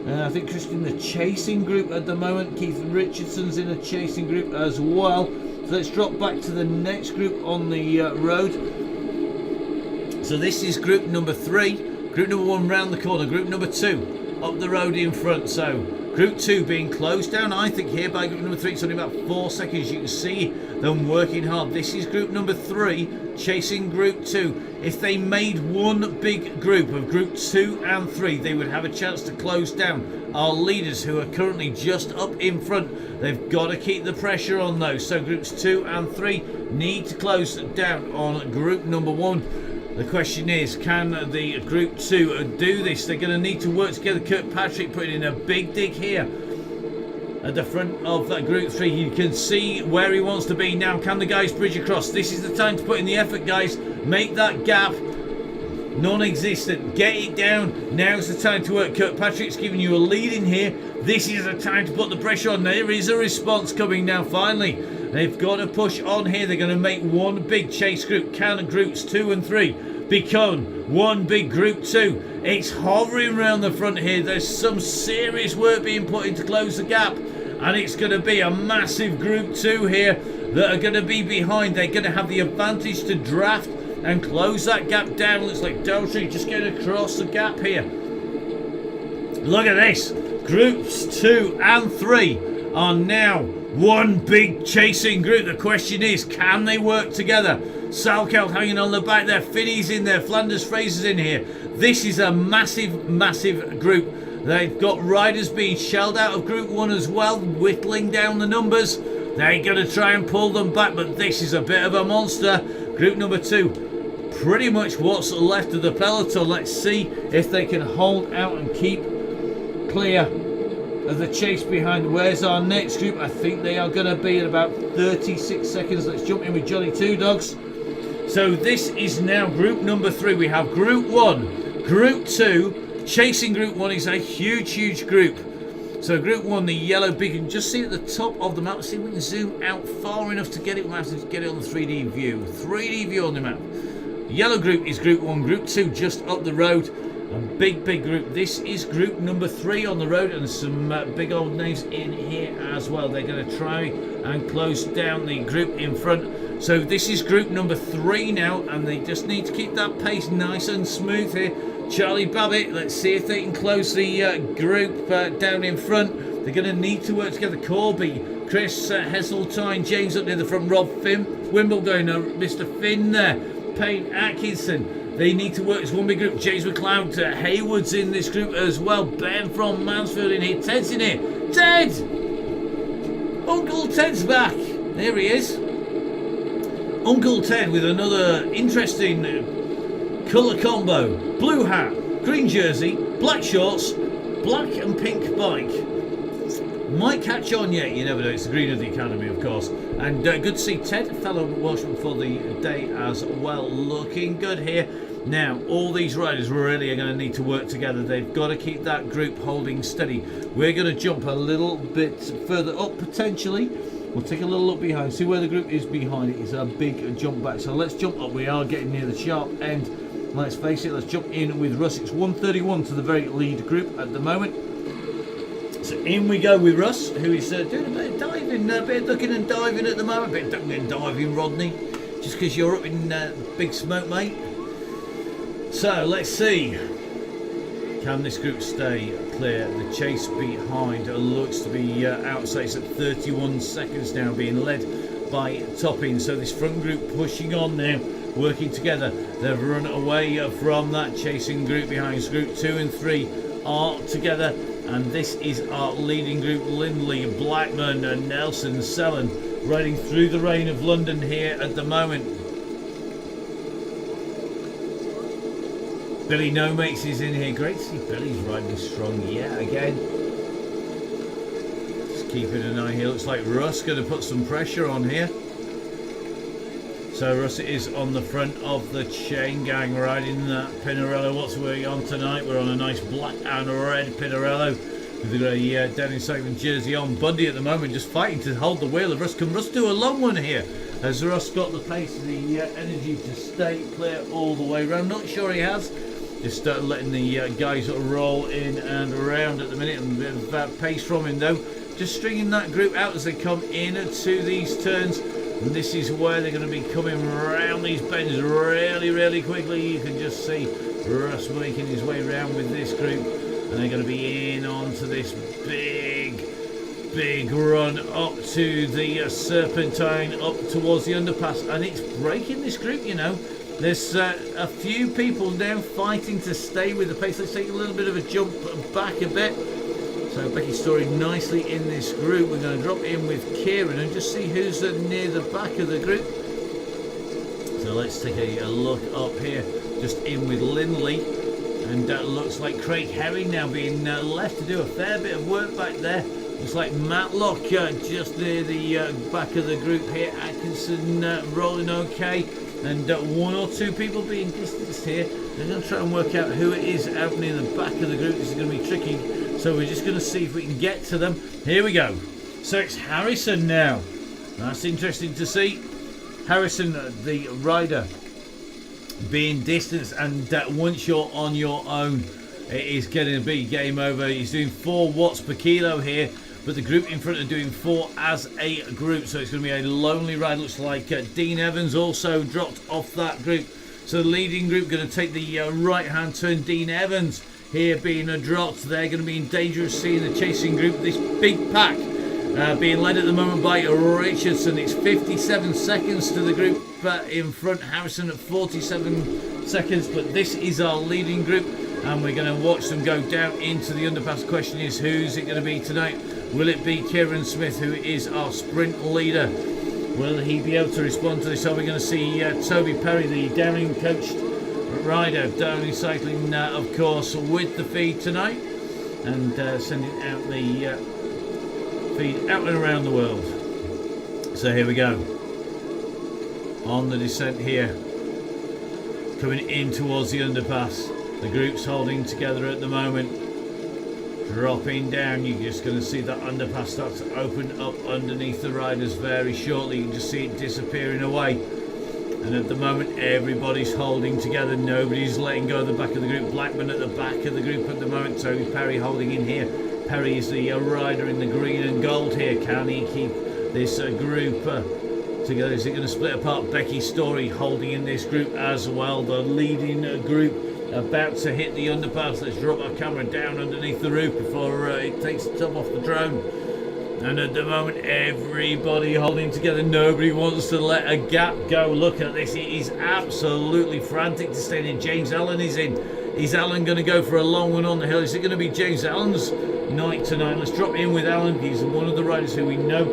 I think Chris in the chasing group at the moment. Keith Richardson's in a chasing group as well. So let's drop back to the next group on the road. So this is group number 3. Group number 1 round the corner. Group number 2 up the road in front. So group 2 being closed down, I think, here by group number 3. It's only about 4 seconds. You can see them working hard. This is group number 3 chasing group 2. If they made one big group of group 2 and 3, they would have a chance to close down our leaders who are currently just up in front. They've got to keep the pressure on those. So groups 2 and 3 need to close down on group number 1. The question is, can the group 2 do this? They're going to need to work together. Kirkpatrick putting in a big dig here at the front of that group 3. You can see where he wants to be now. Can the guys bridge across? This is the time to put in the effort, guys. Make that gap non-existent. Get it down. Now's the time to work. Kirkpatrick's giving you a lead in here. This is the time to put the pressure on. There is a response coming now. Finally, they've got to push on here. They're going to make one big chase group. Can groups 2 and 3 become one big group 2? It's hovering around the front here. There's some serious work being put in to close the gap, and it's going to be a massive group 2 here that are going to be behind. They're going to have the advantage to draft and close that gap down. Looks like Daltrey just getting across the gap here. Look at this. Groups 2 and 3 are now one big chasing group. The question is, can they work together? Salkel hanging on the back there. Finney's in there. Flanders Fraser's in here. This is a massive, massive group. They've got riders being shelled out of group 1 as well, whittling down the numbers. They're going to try and pull them back, but this is a bit of a monster. Group number 2, pretty much what's left of the peloton. Let's see if they can hold out and keep clear of the chase behind. Where's our next group? I think they are going to be at about 36 seconds. Let's jump in with Johnny Two Dogs. So this is now group number 3. We have group 1, group 2. Chasing group 1 is a huge group. So group 1, the yellow beacon, just see at the top of the map. See if we can zoom out far enough to get it. We'll have to get it on the 3D view. 3D view on the map. The yellow group is group 1, group 2 just up the road. A big group. This is group number 3 on the road, and some big old names in here as well. They're going to try and close down the group in front. So this is group number 3 now, and they just need to keep that pace nice and smooth here. Charlie Babbitt, let's see if they can close the group down in front. They're going to need to work together. Corby, Chris Heseltine, James up near the front, Rob Finn, Wimbledon, Mr. Finn there, Payne Atkinson. They need to work as one big group. James McLeod, Hayward's in this group as well. Ben from Mansfield in here. Ted's in here. Ted! Uncle Ted's back. There he is. Uncle Ted with another interesting colour combo. Blue hat, green jersey, black shorts, black and pink bike. Might catch on yet, you never know. It's the green of the academy, of course. And good to see Ted, fellow Welshman for the day as well. Looking good here. Now, all these riders really are going to need to work together. They've got to keep that group holding steady. We're going to jump a little bit further up, potentially. We'll take a little look behind, see where the group is behind it. It's a big jump back. So let's jump up. We are getting near the sharp end. Let's face it, let's jump in with Russ. It's 131 to the very lead group at the moment. So in we go with Russ, who is doing a bit of diving, a bit of ducking and diving at the moment. A bit of ducking and diving, Rodney, just because you're up in big smoke, mate. So let's see. Can this group stay clear? The chase behind looks to be outside. It's at 31 seconds now, being led by Topping. So this front group pushing on now, working together. They've run away from that chasing group behind. Group 2 and 3 are together. And this is our leading group. Lindley, Blackman and Nelson Sellen riding through the rain of London here at the moment. Billy No Mates is in here. Great to see Billy's riding strong yet again. Just keeping an eye here. Looks like Russ going to put some pressure on here. So Russ is on the front of the chain gang riding that Pinarello. What's we on tonight? We're on a nice black and red Pinarello with a Dennis Saban jersey on. Bundy at the moment just fighting to hold the wheel of Russ. Can Russ do a long one here? Has Russ got the pace, the energy to stay clear all the way around? Not sure he has. Just letting the guys roll in and around at the minute, and a bit of pace from him though. Just stringing that group out as they come in to these turns. And this is where they're going to be coming around these bends really quickly. You can just see Russ making his way around with this group, and they're going to be in onto this big run up to the Serpentine, up towards the underpass, and it's breaking this group, you know. There's a few people now fighting to stay with the pace. Let's take a little bit of a jump back a bit. So Becky Story nicely in this group. We're going to drop in with Kieran and just see who's near the back of the group. So let's take a look up here. Just in with Lindley. And that looks like Craig Herring now being left to do a fair bit of work back there. Looks like Matlock just near the back of the group here. Atkinson rolling okay. And one or two people being distanced here. They're going to try and work out who it is out near the back of the group. This is going to be tricky. So we're just going to see if we can get to them. Here we go. So it's Harrison now. That's interesting to see. Harrison, the rider, being distanced. And once you're on your own, it is going to be game over. He's doing 4 watts per kilo here. But the group in front are doing 4 as a group. So it's going to be a lonely ride. Looks like Dean Evans also dropped off that group. So the leading group going to take the right-hand turn. Dean Evans here being dropped. They're going to be in danger of seeing the chasing group. This big pack being led at the moment by Richardson. It's 57 seconds to the group in front. Harrison at 47 seconds. But this is our leading group. And we're going to watch them go down into the underpass. The question is, who's it going to be tonight? Will it be Kieran Smith, who is our sprint leader? Will he be able to respond to this? Are we going to see Toby Perry, the Downing coached rider, Downing Cycling, of course, with the feed tonight, and sending out the feed out and around the world. So here we go. On the descent here, coming in towards the underpass. The group's holding together at the moment. Dropping down, you're just going to see that underpass start to open up underneath the riders very shortly. You can just see it disappearing away. And at the moment, everybody's holding together. Nobody's letting go of the back of the group. Blackman at the back of the group at the moment. Toby Perry holding in here. Perry is the rider in the green and gold here. Can he keep this group together? Is it going to split apart? Becky Story holding in this group as well. The leading group about to hit the underpass. Let's drop our camera down underneath the roof before it takes the top off the drone. And at the moment, everybody holding together. Nobody wants to let a gap go. Look at this. It is absolutely frantic to stay in. James Allen is in. Is Allen going to go for a long one on the hill? Is it going to be James Allen's night tonight? Let's drop in with Allen. He's one of the riders who we know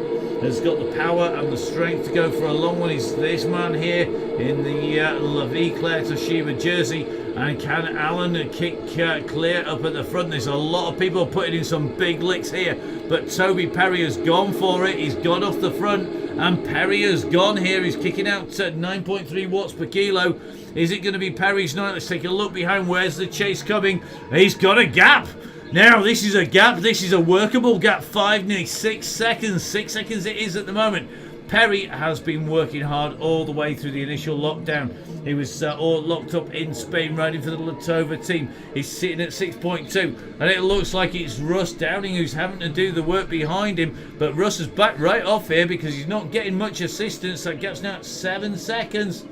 has got the power and the strength to go for a long one. Is this man here in the La Vie Claire Toshiba jersey. And can Allen kick clear up at the front? There's a lot of people putting in some big licks here, but Toby Perry has gone for it. He's got off the front, and Perry has gone here. He's kicking out at 9.3 watts per kilo. Is it going to be Perry's night? Let's take a look behind. Where's the chase coming? He's got a gap. Now, this is a gap. This is a workable gap. 5, nearly 6 seconds. 6 seconds it is at the moment. Perry has been working hard all the way through the initial lockdown. He was all locked up in Spain riding for the Latova team. He's sitting at 6.2, and it looks like it's Russ Downing who's having to do the work behind him. But Russ is back right off here because he's not getting much assistance. That gap's now at 7 seconds.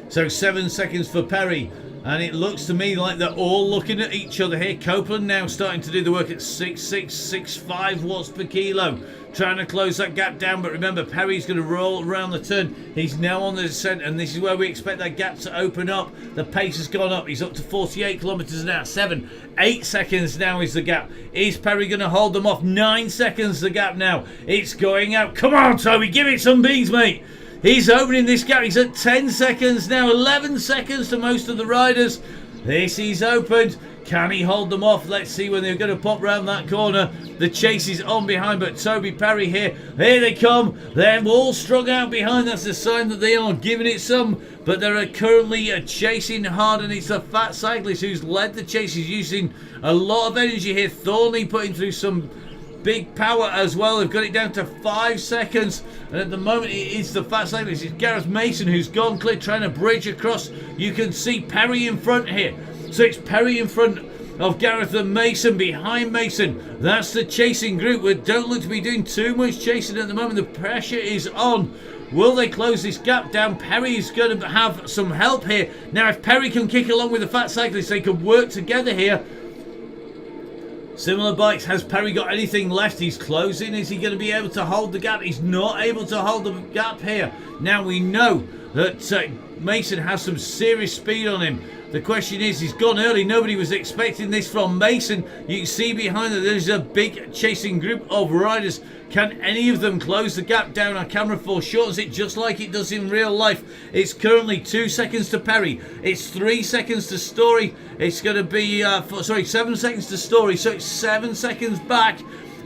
So 7 seconds for Perry. And it looks to me like they're all looking at each other here. Copeland now starting to do the work at 6.665 watts per kilo. Trying to close that gap down, but remember, Perry's going to roll around the turn. He's now on the descent, and this is where we expect that gap to open up. The pace has gone up. He's up to 48 kilometres an hour. 7, 8 seconds now is the gap. Is Perry going to hold them off? 9 seconds the gap now. It's going out. Come on, Toby, give it some beans, mate. He's opening this gap. He's at 10 seconds now. 11 seconds to most of the riders. This is opened. Can he hold them off? Let's see when they're going to pop round that corner. The chase is on behind, but Toby Perry here. Here they come. They're all strung out behind. That's a sign that they are giving it some. But they're currently chasing hard, and it's the fat cyclist who's led the chase. He's using a lot of energy here. Thornley putting through some big power as well. They've got it down to 5 seconds, and at the moment it is the fat cyclist. It's Gareth Mason who's gone clear, trying to bridge across. You can see Perry in front here. So it's Perry in front of Gareth and Mason. Behind Mason, that's the chasing group. We don't look to be doing too much chasing at the moment. The pressure is on. Will they close this gap down? Perry's going to have some help here. Now, if Perry can kick along with the fat cyclist, they could work together here. Similar bikes. Has Perry got anything left? He's closing. Is he going to be able to hold the gap? He's not able to hold the gap here. Now we know that Mason has some serious speed on him. The question is, he's gone early. Nobody was expecting this from Mason. You can see behind that there's a big chasing group of riders. Can any of them close the gap down? Our camera foreshortens it just like it does in real life. It's currently 2 seconds to Perry. It's 3 seconds to Story. It's going to be, 7 seconds to Story. So it's 7 seconds back.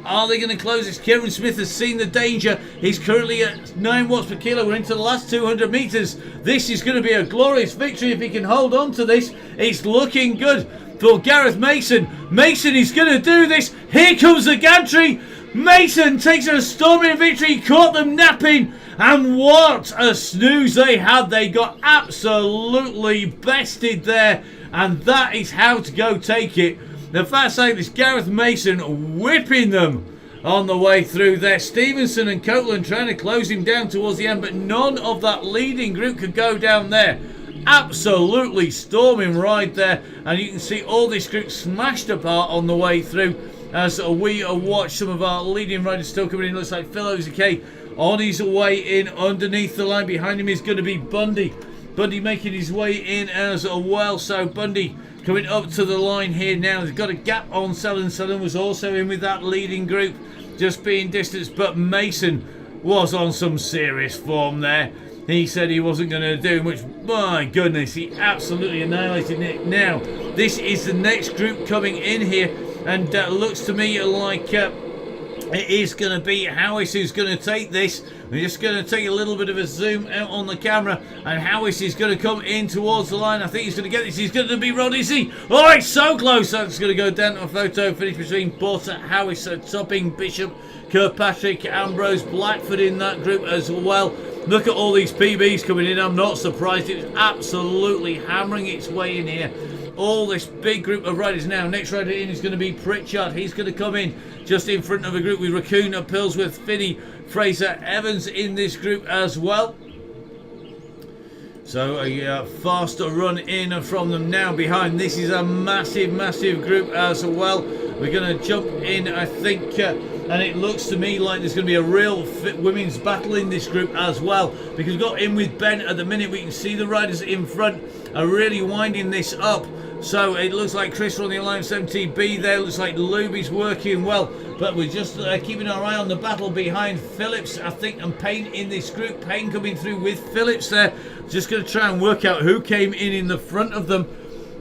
Are they going to close this? Kieran Smith has seen the danger. He's currently at 9 watts per kilo. We're into the last 200 metres. This is going to be a glorious victory if he can hold on to this. It's looking good for Gareth Mason. Mason is going to do this. Here comes the gantry. Mason takes a storming victory. Caught them napping. And what a snooze they had. They got absolutely bested there. And that is how to go take it. The fast cyclist Gareth Mason whipping them on the way through there. Stevenson and Copeland trying to close him down towards the end, but none of that leading group could go down there. Absolutely storming ride there, and you can see all this group smashed apart on the way through as we watch some of our leading riders still coming in. Looks like Phil Ozike on his way in underneath the line. Behind him is going to be Bundy. Bundy making his way in as well, so Bundy coming up to the line here now. They've got a gap on Sellen. Sellen was also in with that leading group, just being distanced. But Mason was on some serious form there. He said he wasn't going to do much. My goodness, he absolutely annihilated Nick. Now, this is the next group coming in here, and looks to me like it is going to be Howis who's going to take this. We're just going to take a little bit of a zoom out on the camera, and Howis is going to come in towards the line. I think he's going to get this. He's going to be Rod, is he? Oh, it's so close. That's going to go down to a photo finish between Porter, Howis, Topping, Bishop, Kirkpatrick, Ambrose, Blackford in that group as well. Look at all these PBs coming in. I'm not surprised. It was absolutely hammering its way in here. All this big group of riders now. Next rider in is going to be Pritchard. He's going to come in just in front of a group with Raccoon, Pillsworth, Finney, Fraser, Evans in this group as well. So a faster run in from them now behind. This is a massive, massive group as well. We're going to jump in, I think, and it looks to me like there's going to be a real women's battle in this group as well, because we've got in with Ben at the minute. We can see the riders in front are really winding this up. So it looks like Chris on the Alliance 70B there. Looks like Luby's working well, but we're just keeping our eye on the battle behind Phillips, I think, and Payne in this group. Payne coming through with Phillips there. Just going to try and work out who came in the front of them.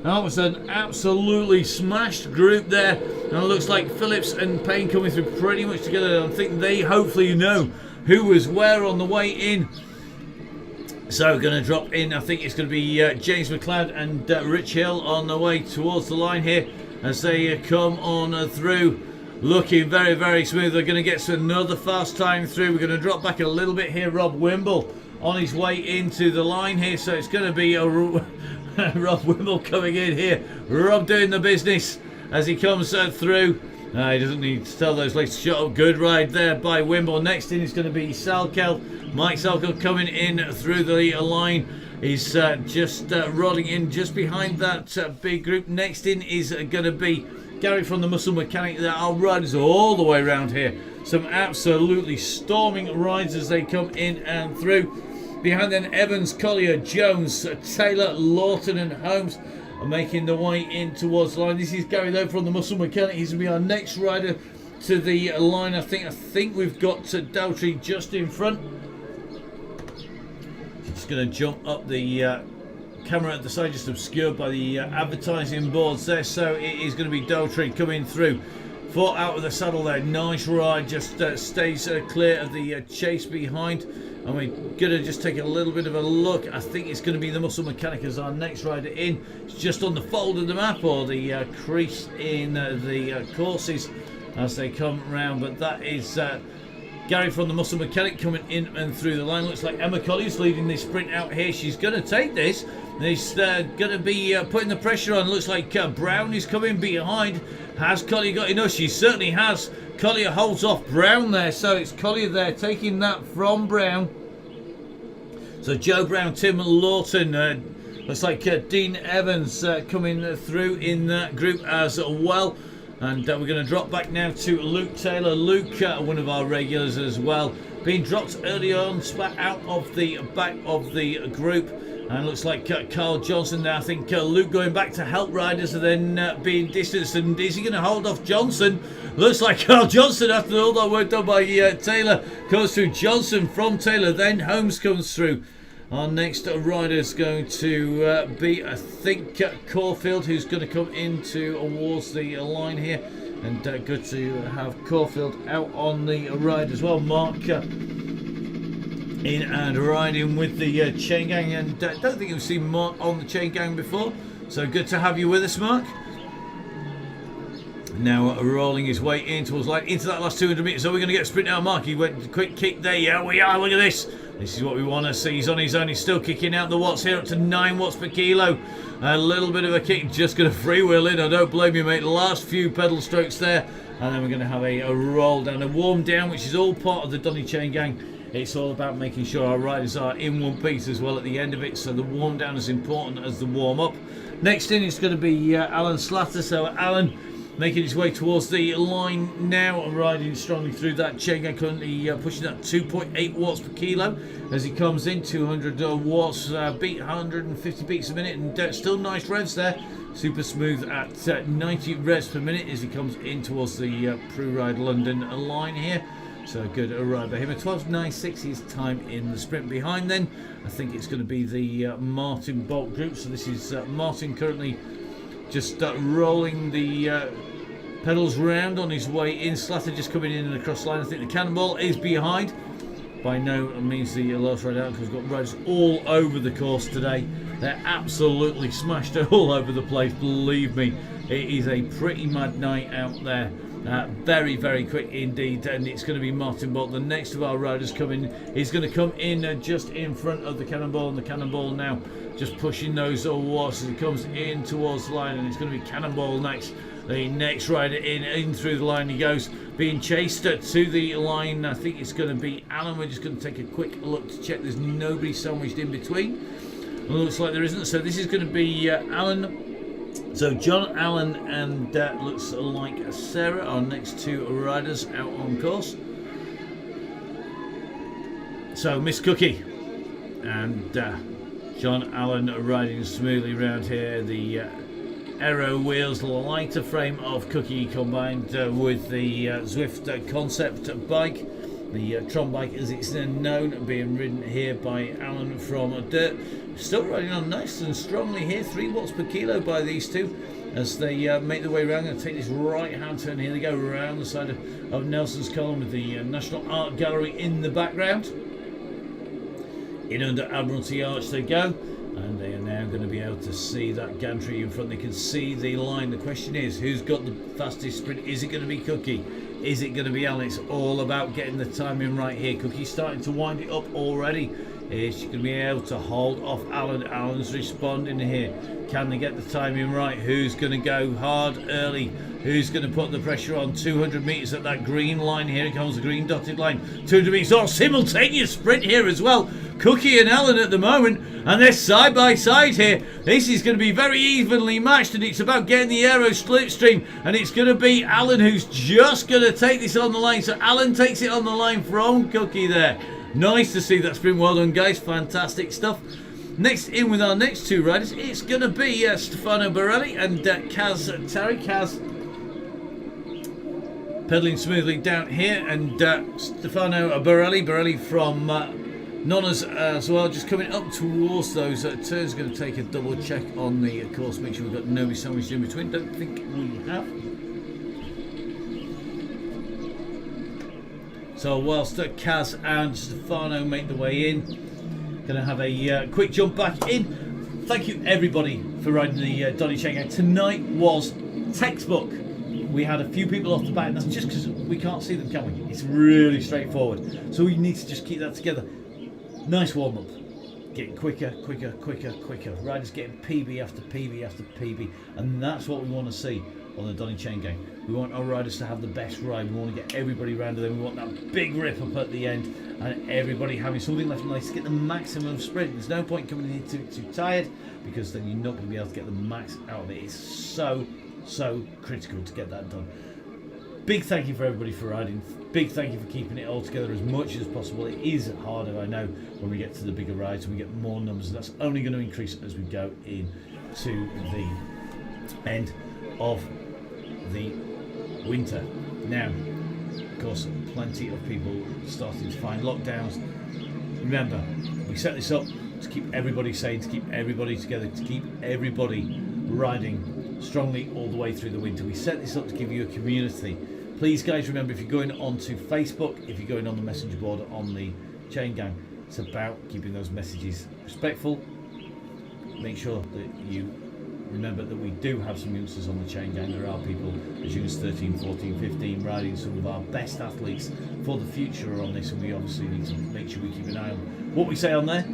That was an absolutely smashed group there, and it looks like Phillips and Payne coming through pretty much together. I think they hopefully know who was where on the way in. So we're going to drop in. I think it's going to be James McLeod and Rich Hill on the way towards the line here as they come on through. Looking very, very smooth. They're going to get another fast time through. We're going to drop back a little bit here. Rob Wimble on his way into the line here. So it's going to be a Rob Wimble coming in here. Rob doing the business as he comes through. He doesn't need to tell those ladies to shut up. Good ride there by Wimble. Next in is going to be Salkel. Mike Salkel coming in through the line. He's just rolling in just behind that big group. Next in is going to be Gary from the Muscle Mechanic. There are riders all the way around here. Some absolutely storming rides as they come in and through. Behind then, Evans, Collier, Jones, Taylor, Lawton and Holmes are making the way in towards the line. This is Gary though from the Muscle Mechanic. He's going to be our next rider to the line. I think we've got Daltrey just in front. Just going to jump up the camera at the side, just obscured by the advertising boards there. So it is going to be Daltrey coming through. Fought out of the saddle there. Nice ride. Just stays clear of the chase behind. And we're going to just take a little bit of a look. I think it's going to be the Muscle Mechanic as our next rider in. It's just on the fold of the map, or the crease in the courses as they come round. But that is Gary from the Muscle Mechanic coming in and through the line. Looks like Emma Colley's leading this sprint out here. She's going to take this. He's going to be putting the pressure on. Looks like Brown is coming behind. Has Collier got enough? She certainly has. Collier holds off Brown there. So it's Collier there taking that from Brown. So Joe Brown, Tim Lawton, looks like Dean Evans coming through in that group as well. And we're going to drop back now to Luke Taylor. Luke, one of our regulars as well, being dropped early on, spat out of the back of the group. And looks like Carl Johnson there. I think Luke going back to help riders and then being distanced. And is he going to hold off Johnson? Looks like Carl Johnson, after all that work done by Taylor, comes through. Johnson from Taylor, then Holmes comes through. Our next rider is going to be, I think, Caulfield, who's going to come in towards the line here. And good to have Caulfield out on the ride as well. Mark in and riding with the chain gang, and don't think you've seen Mark on the chain gang before, so good to have you with us, Mark. Now rolling his way in towards the line, into that last 200 metres. So we're going to get a sprint out. Mark, he went quick kick there. Yeah, we are. Look at this. This is what we want to see. He's on his own. He's still kicking out the watts here up to 9 watts per kilo. A little bit of a kick. Just going to freewheel in. I don't blame you, mate. The last few pedal strokes there. And then we're going to have a roll down, a warm down, which is all part of the Donny Chain Gang. It's all about making sure our riders are in one piece as well at the end of it. So the warm down is important as the warm up. Next in is going to be Alan Slatter. So Alan making his way towards the line now and riding strongly through that chain gang, currently pushing that 2.8 watts per kilo as he comes in. 200 watts, beat 150 beats a minute, and still nice revs there. Super smooth at 90 revs per minute as he comes in towards the Prue Ride London line here. So good ride by him. A 12.96 his time in the sprint. Behind then, I think it's going to be the Martin Bolt group. So this is Martin currently just rolling the pedals round on his way in. Slatter just coming in and across the line. I think the Cannonball is behind. By no means the lowest ride out, because we've got riders all over the course today. They're absolutely smashed all over the place, believe me. It is a pretty mad night out there. Very, very quick indeed, and it's going to be Martin Bolt. The next of our riders coming, he's going to come in just in front of the Cannonball, and the Cannonball now just pushing those waters as it comes in towards the line, and it's going to be Cannonball next. The next rider in through the line he goes, being chased to the line. I think it's going to be Alan. We're just going to take a quick look to check there's nobody sandwiched in between. It looks like there isn't, so this is going to be Alan. So John, Alan, and looks like Sarah, our next two riders out on course. So Miss Cookie and John Allen riding smoothly around here. The aero wheels, lighter frame of Cookie combined with the Zwift concept bike, the Tron bike as it's known, being ridden here by Alan from Dirt. Still riding on nice and strongly here, 3 watts per kilo by these two as they make their way around. Going to take this right hand turn here. They go around the side of Nelson's column with the National Art Gallery in the background. In under Admiralty Arch they go. And they are now going to be able to see that gantry in front. They can see the line. The question is, who's got the fastest sprint? Is it going to be Cookie? Is it going to be Alan? It's all about getting the timing right here. Cookie's starting to wind it up already. Is she going to be able to hold off Alan? Alan's responding here. Can they get the timing right? Who's going to go hard early? Who's going to put the pressure on? 200 metres at that green line. Here it comes, the green dotted line. 200 metres. Oh, simultaneous sprint here as well. Cookie and Alan at the moment, and they're side by side here. This is going to be very evenly matched, and it's about getting the aero slipstream, and it's going to be Alan who's just going to take this on the line. So Alan takes it on the line from Cookie there. Nice to see that sprint. Well done, guys. Fantastic stuff. Next in with our next two riders, it's going to be Stefano Borelli and Kaz Terry. Kaz pedaling smoothly down here, and Stefano Borelli from Nonna's as well, just coming up towards those turns. Going to take a double check on the course, make sure we've got nobody sandwiched in between. Don't think we have. So whilst Kaz and Stefano make the way in, going to have a quick jump back in. Thank you everybody for riding the DONNYCHAINGANG. Tonight was textbook. We had a few people off the bat, and that's just because we can't see them, can we? It's really straightforward. So we need to just keep that together. Nice warm-up. Getting quicker, quicker, quicker, quicker. Riders getting PB after PB after PB. And that's what we want to see on the DONNYCHAINGANG. We want our riders to have the best ride. We want to get everybody around to them. We want that big rip up at the end, and everybody having something left in place to get the maximum sprint. There's no point coming in here too tired, because then you're not going to be able to get the max out of it. It's so critical to get that done. Big thank you for everybody for riding. Big thank you for keeping it all together as much as possible. It is harder, I know, when we get to the bigger rides and we get more numbers. That's only going to increase as we go into the end of the winter. Now, of course, plenty of people starting to find lockdowns. Remember, we set this up to keep everybody sane, to keep everybody together, to keep everybody riding strongly all the way through the winter. We set this up to give you a community. Please, guys, remember, if you're going onto Facebook, if you're going on the messenger board on the Chain Gang, it's about keeping those messages respectful. Make sure that you remember that we do have some youngsters on the Chain Gang. There are people as young as 13, 14, 15 riding. Some of our best athletes for the future are on this, and we obviously need to make sure we keep an eye on what we say on there.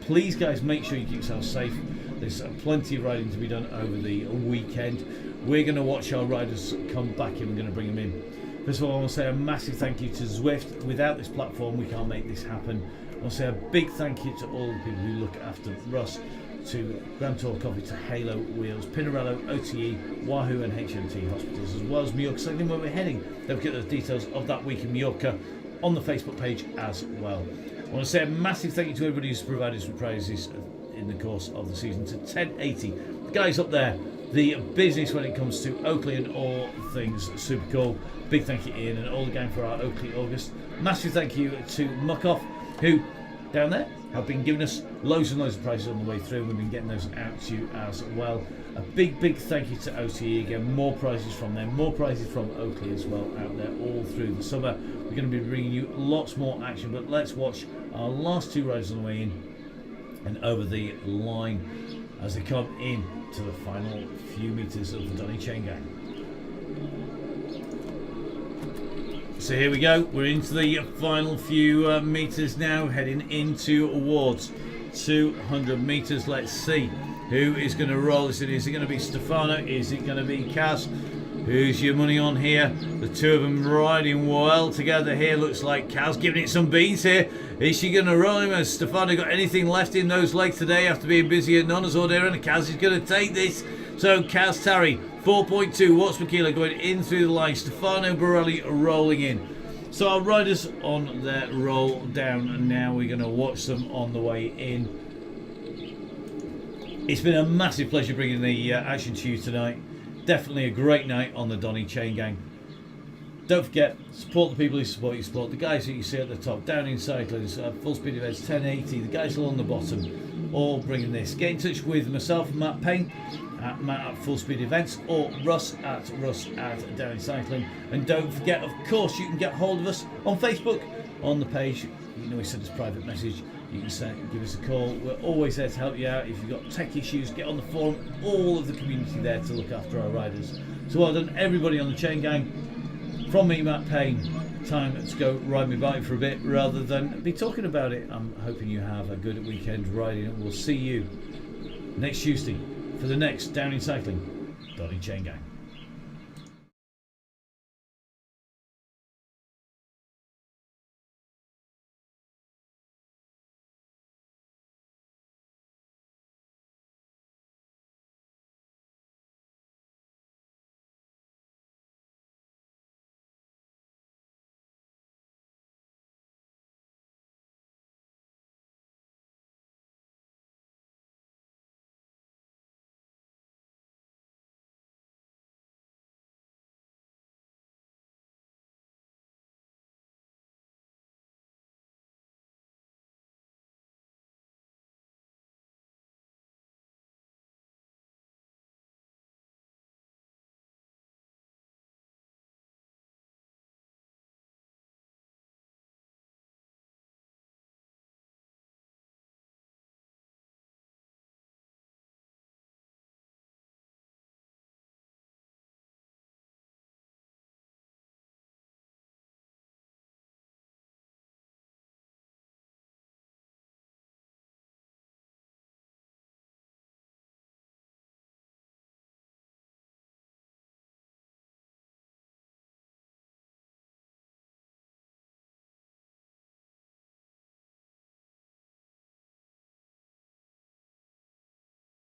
Please, guys, make sure you keep yourselves safe. There's plenty of riding to be done over the weekend. We're going to watch our riders come back in. We're going to bring them in. First of all, I want to say a massive thank you to Zwift. Without this platform, we can't make this happen. I want to say a big thank you to all the people who look after Russ, to Grand Tour Coffee, to Halo Wheels, Pinarello, OTE, Wahoo and HMT Hospitals, as well as Mallorca Cycling, where we're heading. Don't forget the details of that week in Mallorca on the Facebook page as well. I want to say a massive thank you to everybody who's provided some prizes in the course of the season. To 1080, the guys up there the business when it comes to Oakley and all things super cool. Big thank you, Ian, and all the gang for our Oakley August. Massive thank you to Muckoff, who down there have been giving us loads and loads of prizes on the way through. We've been getting those out to you as well. A big thank you to OTE again. More prizes from them, more prizes from Oakley as well out there all through the summer. We're going to be bringing you lots more action, but let's watch our last two riders on the way in and over the line as they come in to the final few metres of the Donny Chain Gang. So here we go, we're into the final few metres now, heading into awards 200 metres. Let's see who is going to roll this in. Is it going to be Stefano? Is it going to be Kaz? Who's your money on here? The two of them riding well together here. Looks like Kaz giving it some beans here. Is she going to roll him? Has Stefano got anything left in those legs today after being busy at Nonna's-Order? And Kaz is going to take this. So Kaz Tarry, 4.2 watts per kilo going in through the line. Stefano Borelli rolling in. So our riders on their roll down, and now we're going to watch them on the way in. It's been a massive pleasure bringing the action to you tonight. Definitely a great night on the Donny Chain Gang. Don't forget, support the people who support you, support the guys that you see at the top, down in cyclers, full speed events 1080, the guys along the bottom, all bringing this. Get in touch with myself, Matt Payne, at Matt at Full Speed Events, or Russ at Down in Cycling. And don't forget, of course, you can get hold of us on Facebook, on the page. You can always send us a private message. You can give us a call. We're always there to help you out. If you've got tech issues, get on the forum. All of the community there to look after our riders. So well done, everybody on the Chain Gang. From me, Matt Payne. Time to go ride my bike for a bit rather than be talking about it. I'm hoping you have a good weekend riding, and we'll see you next Tuesday for the next Down in Cycling Donny Chain Gang.